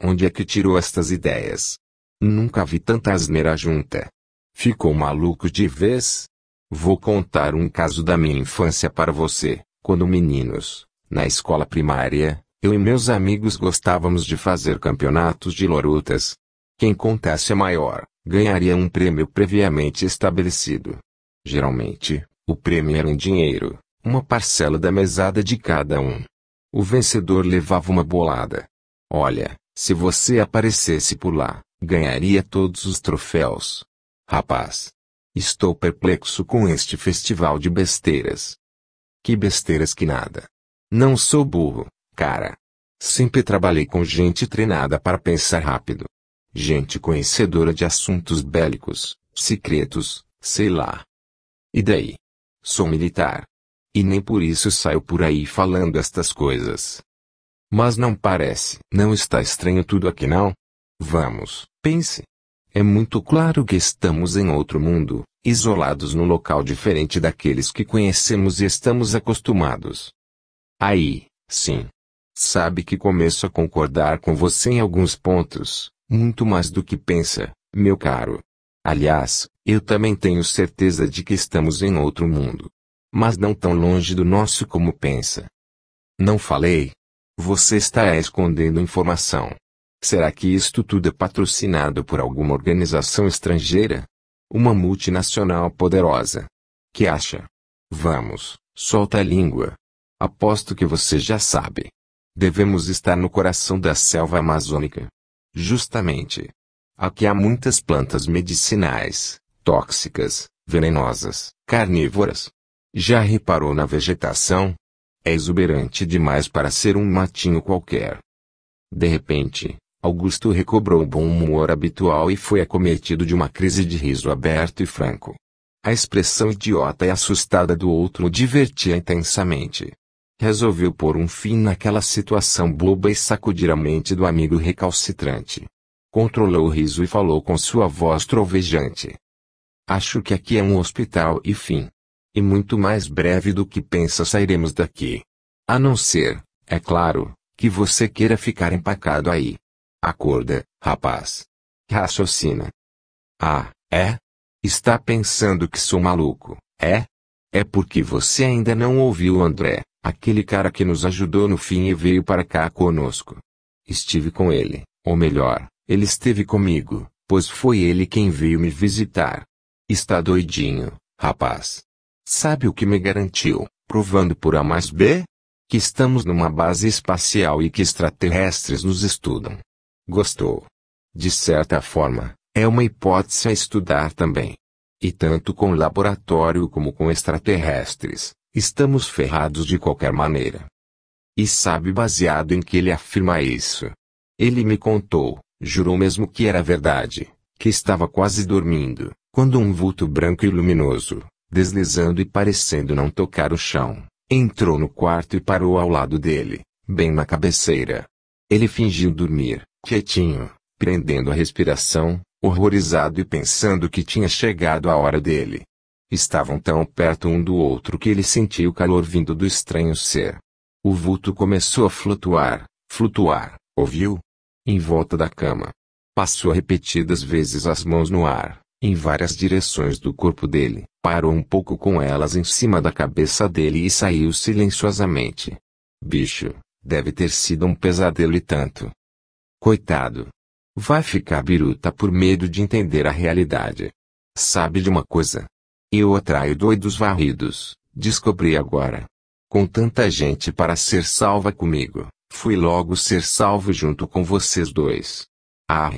Onde é que tirou estas ideias? Nunca vi tanta asneira junta. Ficou maluco de vez? Vou contar um caso da minha infância para você. Quando meninos, na escola primária, eu e meus amigos gostávamos de fazer campeonatos de lorutas. Quem contasse a maior, ganharia um prêmio previamente estabelecido. Geralmente, o prêmio era em dinheiro, uma parcela da mesada de cada um. O vencedor levava uma bolada. Olha, se você aparecesse por lá, ganharia todos os troféus. Rapaz, estou perplexo com este festival de besteiras. Que besteiras que nada. Não sou burro, cara. Sempre trabalhei com gente treinada para pensar rápido. Gente conhecedora de assuntos bélicos, secretos, sei lá. E daí? Sou militar. E nem por isso saio por aí falando estas coisas. Mas não parece. Não está estranho tudo aqui não? Vamos, pense. É muito claro que estamos em outro mundo, isolados num local diferente daqueles que conhecemos e estamos acostumados. Aí, sim. Sabe que começo a concordar com você em alguns pontos, muito mais do que pensa, meu caro. Aliás, eu também tenho certeza de que estamos em outro mundo. Mas não tão longe do nosso como pensa. Não falei? Você está escondendo informação. Será que isto tudo é patrocinado por alguma organização estrangeira? Uma multinacional poderosa? Que acha? Vamos, solta a língua. Aposto que você já sabe. Devemos estar no coração da selva amazônica. Justamente. Aqui há muitas plantas medicinais, tóxicas, venenosas, carnívoras. Já reparou na vegetação? É exuberante demais para ser um matinho qualquer. De repente, Augusto recobrou o bom humor habitual e foi acometido de uma crise de riso aberto e franco. A expressão idiota e assustada do outro o divertia intensamente. Resolveu pôr um fim naquela situação boba e sacudir a mente do amigo recalcitrante. Controlou o riso e falou com sua voz trovejante. Acho que aqui é um hospital e fim. E muito mais breve do que pensa sairemos daqui. A não ser, é claro, que você queira ficar empacado aí. Acorda, rapaz. Raciocina. Ah, é? Está pensando que sou maluco, é? É porque você ainda não ouviu o André, aquele cara que nos ajudou no fim e veio para cá conosco. Estive com ele, ou melhor, ele esteve comigo, pois foi ele quem veio me visitar. Está doidinho, rapaz. Sabe o que me garantiu, provando por A mais B? Que estamos numa base espacial e que extraterrestres nos estudam. Gostou? De certa forma, é uma hipótese a estudar também. E tanto com laboratório como com extraterrestres, estamos ferrados de qualquer maneira. E sabe baseado em que ele afirma isso? Ele me contou, jurou mesmo que era verdade, que estava quase dormindo, quando um vulto branco e luminoso, deslizando e parecendo não tocar o chão, entrou no quarto e parou ao lado dele, bem na cabeceira. Ele fingiu dormir, quietinho, prendendo a respiração, horrorizado e pensando que tinha chegado a hora dele. Estavam tão perto um do outro que ele sentiu o calor vindo do estranho ser. O vulto começou a flutuar, ouviu? Em volta da cama. Passou repetidas vezes as mãos no ar, em várias direções do corpo dele, parou um pouco com elas em cima da cabeça dele e saiu silenciosamente. Bicho, deve ter sido um pesadelo e tanto. Coitado. Vai ficar biruta por medo de entender a realidade. Sabe de uma coisa? Eu atraio doidos varridos, descobri agora. Com tanta gente para ser salva comigo, fui logo ser salvo junto com vocês dois. Ah!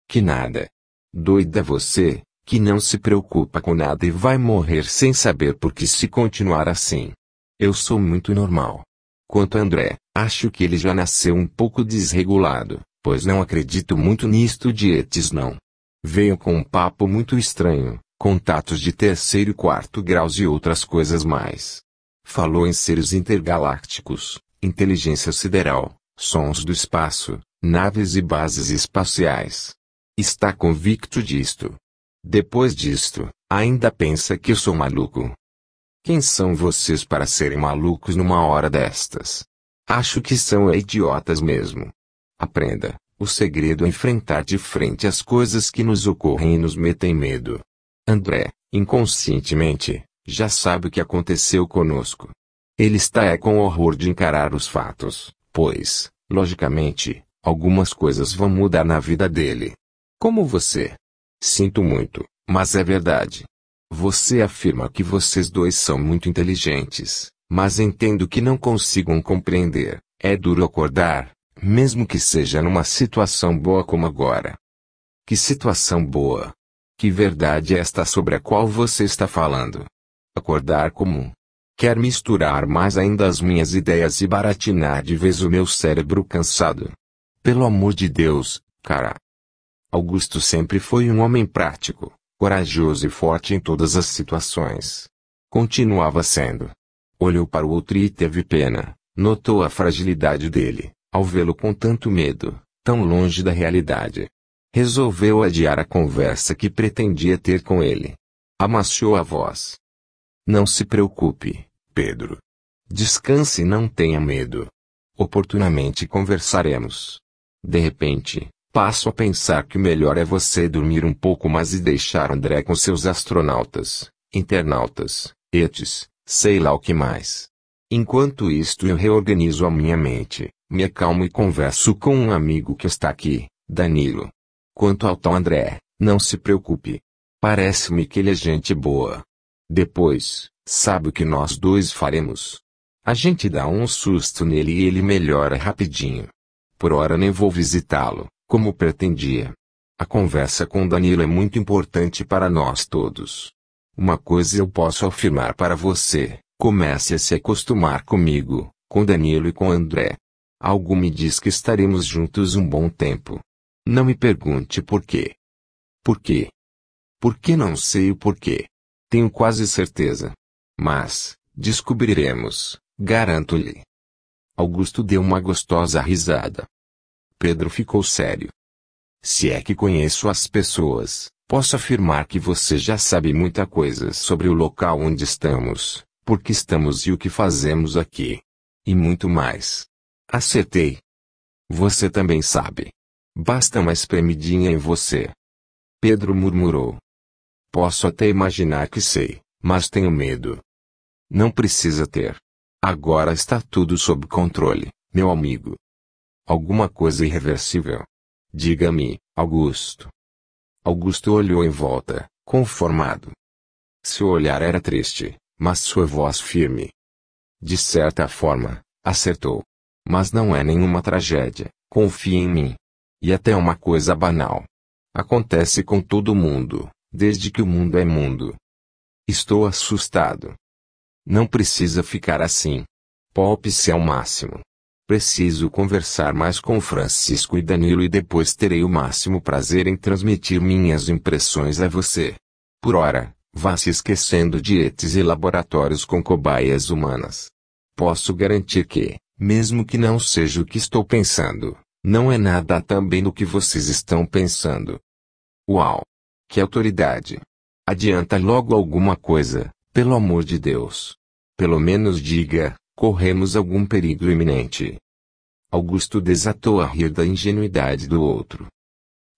Que nada. Doida você, que não se preocupa com nada e vai morrer sem saber por que se continuar assim. Eu sou muito normal. Quanto a André, acho que ele já nasceu um pouco desregulado, pois não acredito muito nisto de ETs não. Veio com um papo muito estranho, contatos de terceiro e quarto graus e outras coisas mais. Falou em seres intergalácticos, inteligência sideral, sons do espaço, naves e bases espaciais. Está convicto disto. Depois disto, ainda pensa que eu sou maluco. Quem são vocês para serem malucos numa hora destas? Acho que são idiotas mesmo. Aprenda, o segredo é enfrentar de frente as coisas que nos ocorrem e nos metem medo. André, inconscientemente, já sabe o que aconteceu conosco. Ele está com horror de encarar os fatos, pois, logicamente, algumas coisas vão mudar na vida dele. Como você. Sinto muito, mas é verdade. Você afirma que vocês dois são muito inteligentes, mas entendo que não consigam compreender. É duro acordar, mesmo que seja numa situação boa como agora. Que situação boa? Que verdade é esta sobre a qual você está falando? Acordar como? Quer misturar mais ainda as minhas ideias e baratinar de vez o meu cérebro cansado? Pelo amor de Deus, cara. Augusto sempre foi um homem prático, corajoso e forte em todas as situações. Continuava sendo. Olhou para o outro e teve pena, notou a fragilidade dele, ao vê-lo com tanto medo, tão longe da realidade. Resolveu adiar a conversa que pretendia ter com ele. Amaciou a voz. Não se preocupe, Pedro. Descanse e não tenha medo. Oportunamente conversaremos. De repente, passo a pensar que o melhor é você dormir um pouco mais e deixar André com seus astronautas, internautas, ETs, sei lá o que mais. Enquanto isto eu reorganizo a minha mente, me acalmo e converso com um amigo que está aqui, Danilo. Quanto ao tal André, não se preocupe. Parece-me que ele é gente boa. Depois, sabe o que nós dois faremos? A gente dá um susto nele e ele melhora rapidinho. Por ora nem vou visitá-lo, como pretendia. A conversa com Danilo é muito importante para nós todos. Uma coisa eu posso afirmar para você, Comece a se acostumar comigo, com Danilo e com André. Algo me diz que estaremos juntos um bom tempo. Não me pergunte por quê. Por quê? Porque não sei o porquê. Tenho quase certeza. Mas, descobriremos, garanto-lhe. Augusto deu uma gostosa risada. Pedro ficou sério. Se é que conheço as pessoas, posso afirmar que você já sabe muita coisa sobre o local onde estamos, porque estamos e o que fazemos aqui. E muito mais. Acertei. Você também sabe. Basta uma espremidinha em você. Pedro murmurou. Posso até imaginar que sei, mas tenho medo. Não precisa ter. Agora está tudo sob controle, meu amigo. Alguma coisa irreversível? Diga-me, Augusto. Augusto olhou em volta, conformado. Seu olhar era triste, mas sua voz firme. De certa forma, acertou. Mas não é nenhuma tragédia, confie em mim. E até uma coisa banal. Acontece com todo mundo, desde que o mundo é mundo. Estou assustado. Não precisa ficar assim. Poupe-se ao máximo. Preciso conversar mais com Francisco e Danilo e depois terei o máximo prazer em transmitir minhas impressões a você. Por ora, vá se esquecendo de ETs e laboratórios com cobaias humanas. Posso garantir que, mesmo que não seja o que estou pensando, não é nada também do que vocês estão pensando. Uau! Que autoridade! Adianta logo alguma coisa, pelo amor de Deus. Pelo menos diga, corremos algum perigo iminente. Augusto desatou a rir da ingenuidade do outro.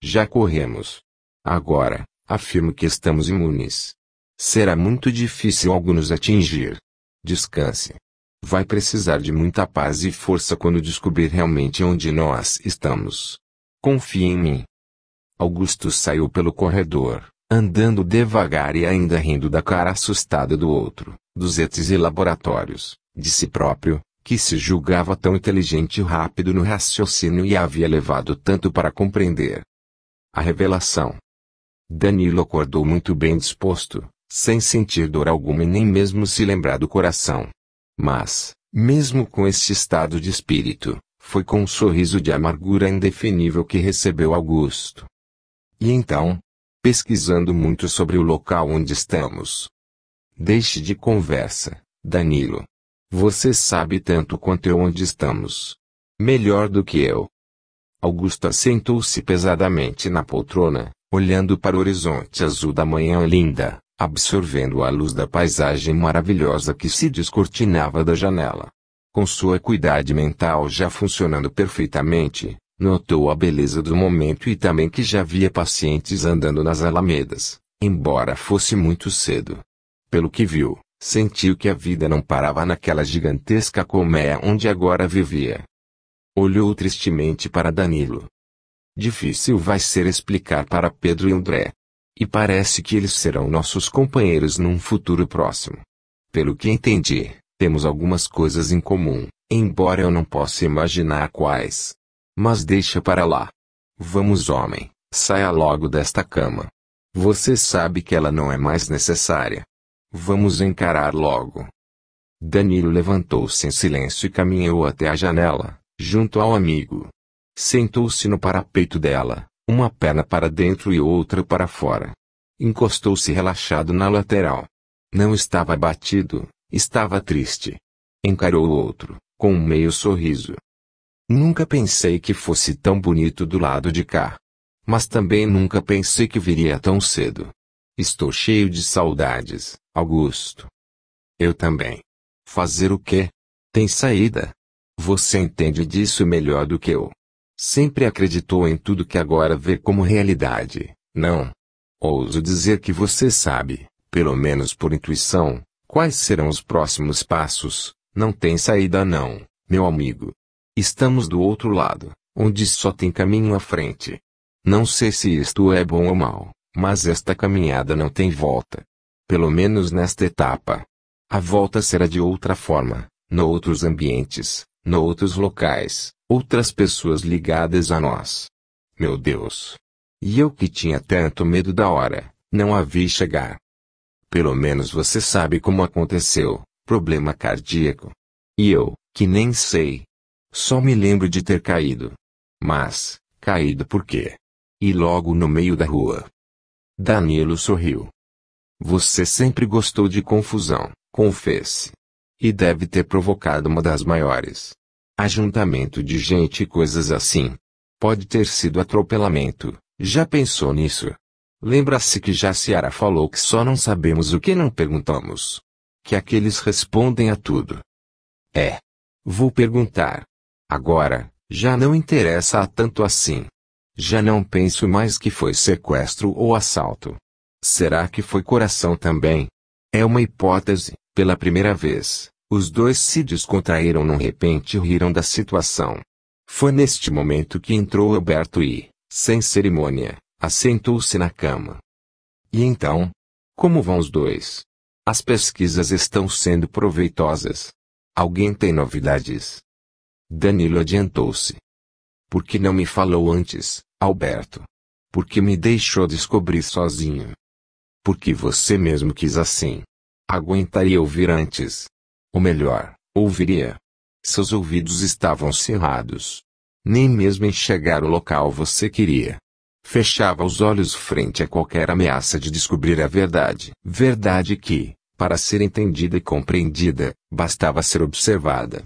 Já corremos. Agora, afirmo que estamos imunes. Será muito difícil algo nos atingir. Descanse. Vai precisar de muita paz e força quando descobrir realmente onde nós estamos. Confie em mim. Augusto saiu pelo corredor, andando devagar e ainda rindo da cara assustada do outro, dos ETs e laboratórios, de si próprio, que se julgava tão inteligente e rápido no raciocínio e havia levado tanto para compreender. A revelação. Danilo acordou muito bem disposto, sem sentir dor alguma e nem mesmo se lembrar do coração. Mas, mesmo com este estado de espírito, foi com um sorriso de amargura indefinível que recebeu Augusto. E então? Pesquisando muito sobre o local onde estamos. Deixe de conversa, Danilo. Você sabe tanto quanto eu onde estamos. Melhor do que eu. Augusto assentou-se pesadamente na poltrona, olhando para o horizonte azul da manhã linda, absorvendo a luz da paisagem maravilhosa que se descortinava da janela. Com sua acuidade mental já funcionando perfeitamente, notou a beleza do momento e também que já via pacientes andando nas alamedas, embora fosse muito cedo. Pelo que viu, sentiu que a vida não parava naquela gigantesca colmeia onde agora vivia. Olhou tristemente para Danilo. Difícil vai ser explicar para Pedro e André. E parece que eles serão nossos companheiros num futuro próximo. Pelo que entendi, temos algumas coisas em comum, embora eu não possa imaginar quais. Mas deixa para lá. Vamos, homem, saia logo desta cama. Você sabe que ela não é mais necessária. Vamos encarar logo. Danilo levantou-se em silêncio e caminhou até a janela, junto ao amigo. Sentou-se no parapeito dela, uma perna para dentro e outra para fora. Encostou-se relaxado na lateral. Não estava abatido, estava triste. Encarou o outro, com um meio sorriso. Nunca pensei que fosse tão bonito do lado de cá. Mas também nunca pensei que viria tão cedo. Estou cheio de saudades, Augusto. Eu também. Fazer o quê? Tem saída? Você entende disso melhor do que eu. Sempre acreditou em tudo que agora vê como realidade, não? Ouso dizer que você sabe, pelo menos por intuição, quais serão os próximos passos. Não tem saída não, meu amigo. Estamos do outro lado, onde só tem caminho à frente. Não sei se isto é bom ou mal, mas esta caminhada não tem volta. Pelo menos nesta etapa. A volta será de outra forma, noutros ambientes, noutros locais, outras pessoas ligadas a nós. Meu Deus! E eu que tinha tanto medo da hora, não a vi chegar. Pelo menos você sabe como aconteceu, Problema cardíaco. E eu, que nem sei. Só me lembro de ter caído. Mas, caído por quê? E logo no meio da rua. Danilo sorriu. Você sempre gostou de confusão, confesse. E deve ter provocado uma das maiores. Ajuntamento de gente e coisas assim. Pode ter sido atropelamento, já pensou nisso? Lembra-se que já Ciara falou que só não sabemos o que não perguntamos. Que aqueles respondem a tudo. Vou perguntar. Agora, já não interessa a tanto assim. Já não penso mais que foi sequestro ou assalto. Será que foi coração também? É uma hipótese. Pela primeira vez, os dois se descontraíram num repente e riram da situação. Foi neste momento que entrou Alberto e, sem cerimônia, assentou-se na cama. E então? Como vão os dois? As pesquisas estão sendo proveitosas. Alguém tem novidades? Danilo adiantou-se. Por que não me falou antes, Alberto? Por que me deixou descobrir sozinho? Porque você mesmo quis assim. Aguentaria ouvir antes. Ou melhor, ouviria. Seus ouvidos estavam cerrados. Nem mesmo enxergar o local você queria. Fechava os olhos frente a qualquer ameaça de descobrir a verdade. Verdade que, para ser entendida e compreendida, bastava ser observada.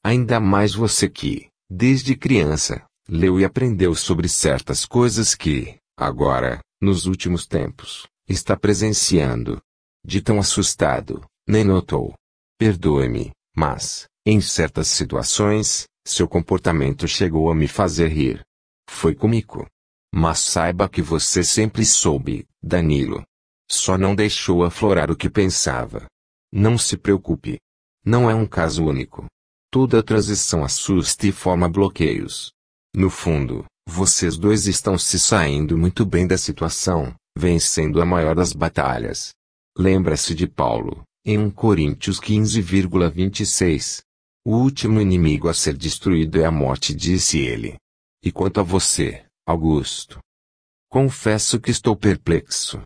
Ainda mais você que, desde criança, leu e aprendeu sobre certas coisas que, agora, nos últimos tempos, está presenciando. De tão assustado, nem notou. Perdoe-me, mas, em certas situações, seu comportamento chegou a me fazer rir. Foi cômico. Mas saiba que você sempre soube, Danilo. Só não deixou aflorar o que pensava. Não se preocupe. Não é um caso único. Toda transição assusta e forma bloqueios. No fundo, vocês dois estão se saindo muito bem da situação, vencendo a maior das batalhas. Lembra-se de Paulo, em 1 Coríntios 15,26. O último inimigo a ser destruído é a morte, disse ele. E quanto a você, Augusto? Confesso que estou perplexo.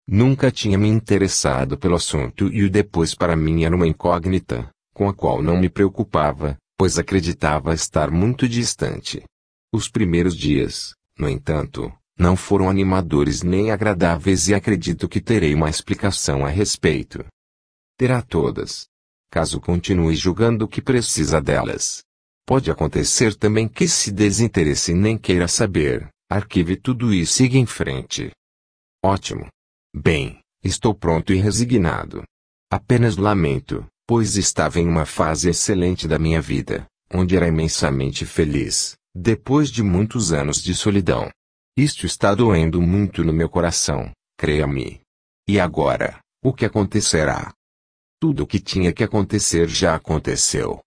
Nunca tinha me interessado pelo assunto e o depois para mim era uma incógnita, com a qual não me preocupava, pois acreditava estar muito distante. Os primeiros dias, no entanto, não foram animadores nem agradáveis e acredito que terei uma explicação a respeito. Terá todas. Caso continue julgando que precisa delas. Pode acontecer também que se desinteresse e nem queira saber, arquive tudo e siga em frente. Ótimo. Bem, estou pronto e resignado. Apenas lamento, pois estava em uma fase excelente da minha vida, onde era imensamente feliz, depois de muitos anos de solidão. Isto está doendo muito no meu coração, creia-me. E agora, o que acontecerá? Tudo o que tinha que acontecer já aconteceu.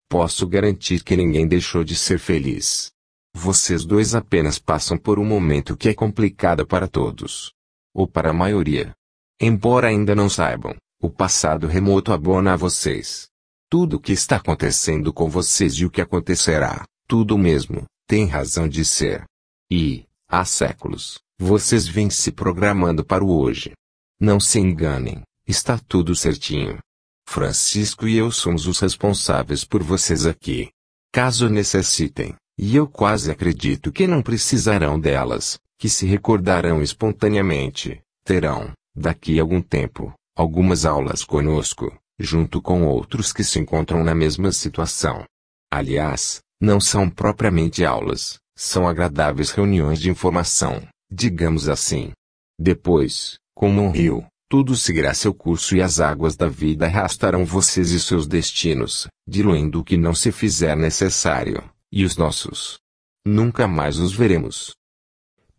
Posso garantir que ninguém deixou de ser feliz. Vocês dois apenas passam por um momento que é complicado para todos. Ou para a maioria. Embora ainda não saibam, o passado remoto abona a vocês. Tudo o que está acontecendo com vocês e o que acontecerá, tudo mesmo, tem razão de ser. E, há séculos, vocês vêm se programando para o hoje. Não se enganem, está tudo certinho. Francisco e eu somos os responsáveis por vocês aqui. Caso necessitem, e eu quase acredito que não precisarão delas, que se recordarão espontaneamente, terão, daqui a algum tempo, algumas aulas conosco, junto com outros que se encontram na mesma situação. Aliás, não são propriamente aulas, são agradáveis reuniões de informação, digamos assim. Depois, como um rio, tudo seguirá seu curso e as águas da vida arrastarão vocês e seus destinos, diluindo o que não se fizer necessário, e os nossos. Nunca mais os veremos.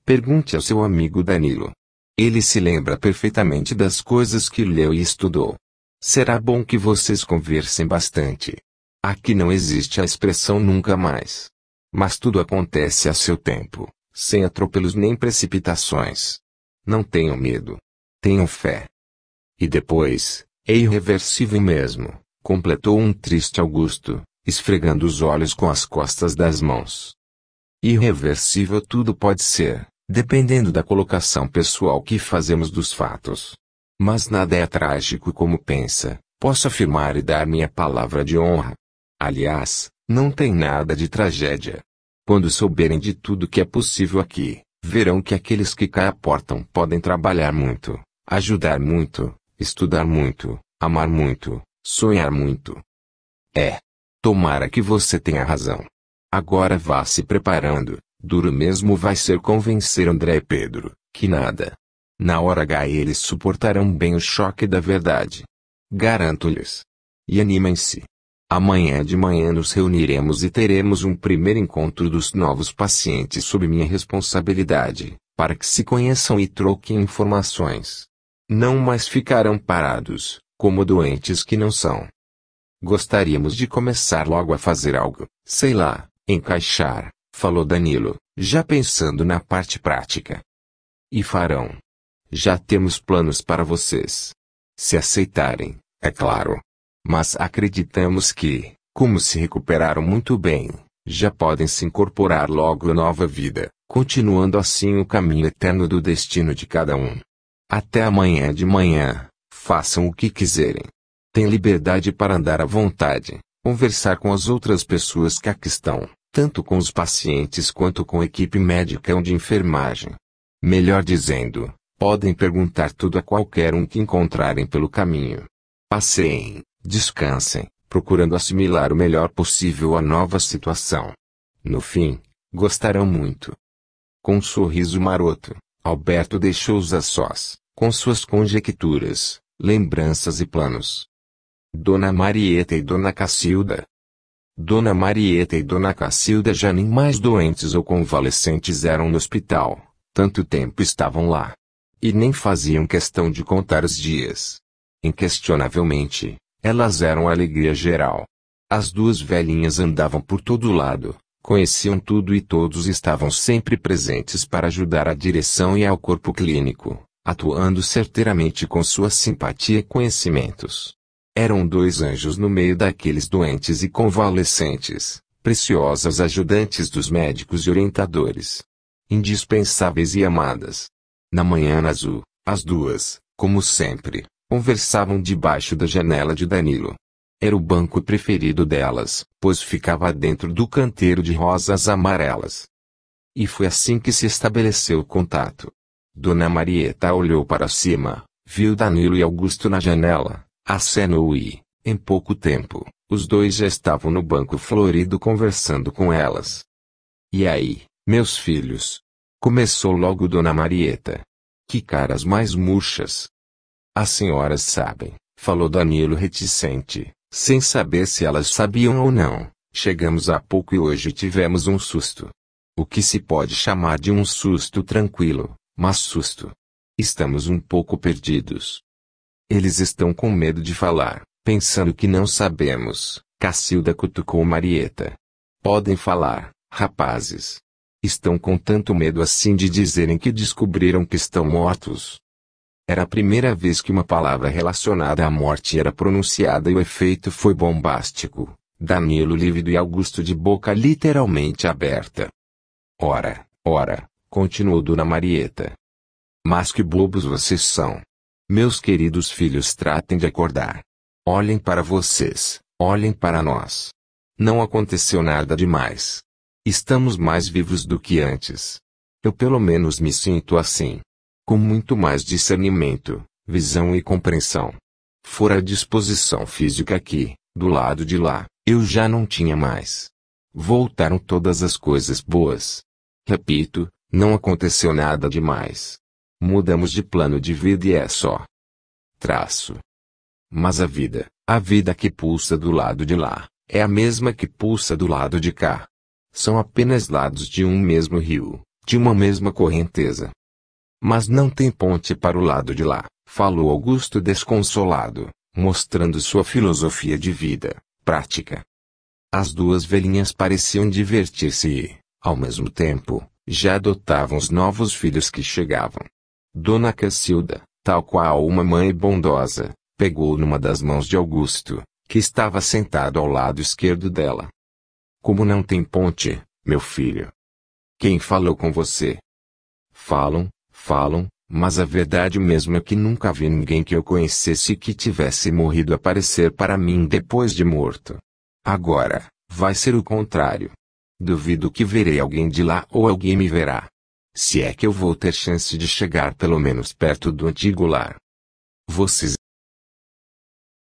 Pergunte ao seu amigo Danilo. Ele se lembra perfeitamente das coisas que leu e estudou. Será bom que vocês conversem bastante. Aqui não existe a expressão nunca mais. Mas tudo acontece a seu tempo, sem atropelos nem precipitações. Não tenham medo. Tenham fé. E depois, é irreversível mesmo, completou um triste Augusto, esfregando os olhos com as costas das mãos. Irreversível tudo pode ser, dependendo da colocação pessoal que fazemos dos fatos. Mas nada é trágico como pensa, Posso afirmar e dar minha palavra de honra. Aliás, não tem nada de tragédia. Quando souberem de tudo que é possível aqui, verão que aqueles que cá aportam podem trabalhar muito, ajudar muito, estudar muito, amar muito, sonhar muito. Tomara que você tenha razão. Agora vá se preparando, duro mesmo vai ser convencer André e Pedro, que nada. Na hora H eles suportarão bem o choque da verdade. Garanto-lhes. E animem-se. Amanhã de manhã nos reuniremos e teremos um primeiro encontro dos novos pacientes sob minha responsabilidade, para que se conheçam e troquem informações. Não mais ficarão parados, como doentes que não são. Gostaríamos de começar logo a fazer algo, sei lá, encaixar, falou Danilo, já pensando na parte prática. E farão. Já temos planos para vocês. Se aceitarem, é claro. Mas acreditamos que, como se recuperaram muito bem, já podem se incorporar logo à nova vida, continuando assim o caminho eterno do destino de cada um. Até amanhã de manhã, façam o que quiserem. Tem liberdade para andar à vontade, conversar com as outras pessoas que aqui estão, tanto com os pacientes quanto com a equipe médica ou de enfermagem. Melhor dizendo, podem perguntar tudo a qualquer um que encontrarem pelo caminho. Passeiem, descansem, procurando assimilar o melhor possível a nova situação. No fim, gostarão muito. Com um sorriso maroto, Alberto deixou-os a sós, com suas conjecturas, lembranças e planos. Dona Marieta e Dona Cacilda. Dona Marieta e Dona Cacilda já nem mais doentes ou convalescentes eram no hospital, tanto tempo estavam lá. E nem faziam questão de contar os dias. Inquestionavelmente, elas eram a alegria geral. As duas velhinhas andavam por todo lado, conheciam tudo e todos estavam sempre presentes para ajudar a direção e ao corpo clínico, atuando certeiramente com sua simpatia e conhecimentos. Eram dois anjos no meio daqueles doentes e convalescentes, preciosas ajudantes dos médicos e orientadores. Indispensáveis e amadas. Na manhã azul, as duas, como sempre, conversavam debaixo da janela de Danilo. Era o banco preferido delas, pois ficava dentro do canteiro de rosas amarelas. E foi assim que se estabeleceu o contato. Dona Marieta olhou para cima, viu Danilo e Augusto na janela, acenou e, em pouco tempo, os dois já estavam no banco florido conversando com elas. E aí, meus filhos? Começou logo Dona Marieta. Que caras mais murchas. As senhoras sabem, falou Danilo reticente, sem saber se elas sabiam ou não. Chegamos há pouco e hoje tivemos um susto. O que se pode chamar de um susto tranquilo, mas susto. Estamos um pouco perdidos. Eles estão com medo de falar, pensando que não sabemos. Cacilda cutucou Marieta. Podem falar, rapazes. Estão com tanto medo assim de dizerem que descobriram que estão mortos. Era a primeira vez que uma palavra relacionada à morte era pronunciada e o efeito foi bombástico. Danilo lívido e Augusto de boca literalmente aberta. Ora, continuou Dona Marieta. Mas que bobos vocês são. Meus queridos filhos, tratem de acordar. Olhem para vocês, olhem para nós. Não aconteceu nada demais. Estamos mais vivos do que antes. Eu pelo menos me sinto assim. Com muito mais discernimento, visão e compreensão. Fora a disposição física que, do lado de lá, eu já não tinha mais. Voltaram todas as coisas boas. Repito, não aconteceu nada demais. Mudamos de plano de vida e é só. Traço. Mas a vida que pulsa do lado de lá, é a mesma que pulsa do lado de cá. São apenas lados de um mesmo rio, de uma mesma correnteza. Mas não tem ponte para o lado de lá, falou Augusto desconsolado, mostrando sua filosofia de vida, prática. As duas velhinhas pareciam divertir-se e, ao mesmo tempo, já adotavam os novos filhos que chegavam. Dona Cacilda, tal qual uma mãe bondosa, pegou numa das mãos de Augusto, que estava sentado ao lado esquerdo dela. Como não tem ponte, meu filho? Quem falou com você? Falam, Mas a verdade mesmo é que nunca vi ninguém que eu conhecesse e que tivesse morrido aparecer para mim depois de morto. Agora, vai ser o contrário. Duvido que verei alguém de lá ou alguém me verá. Se é que eu vou ter chance de chegar pelo menos perto do antigo lar. Vocês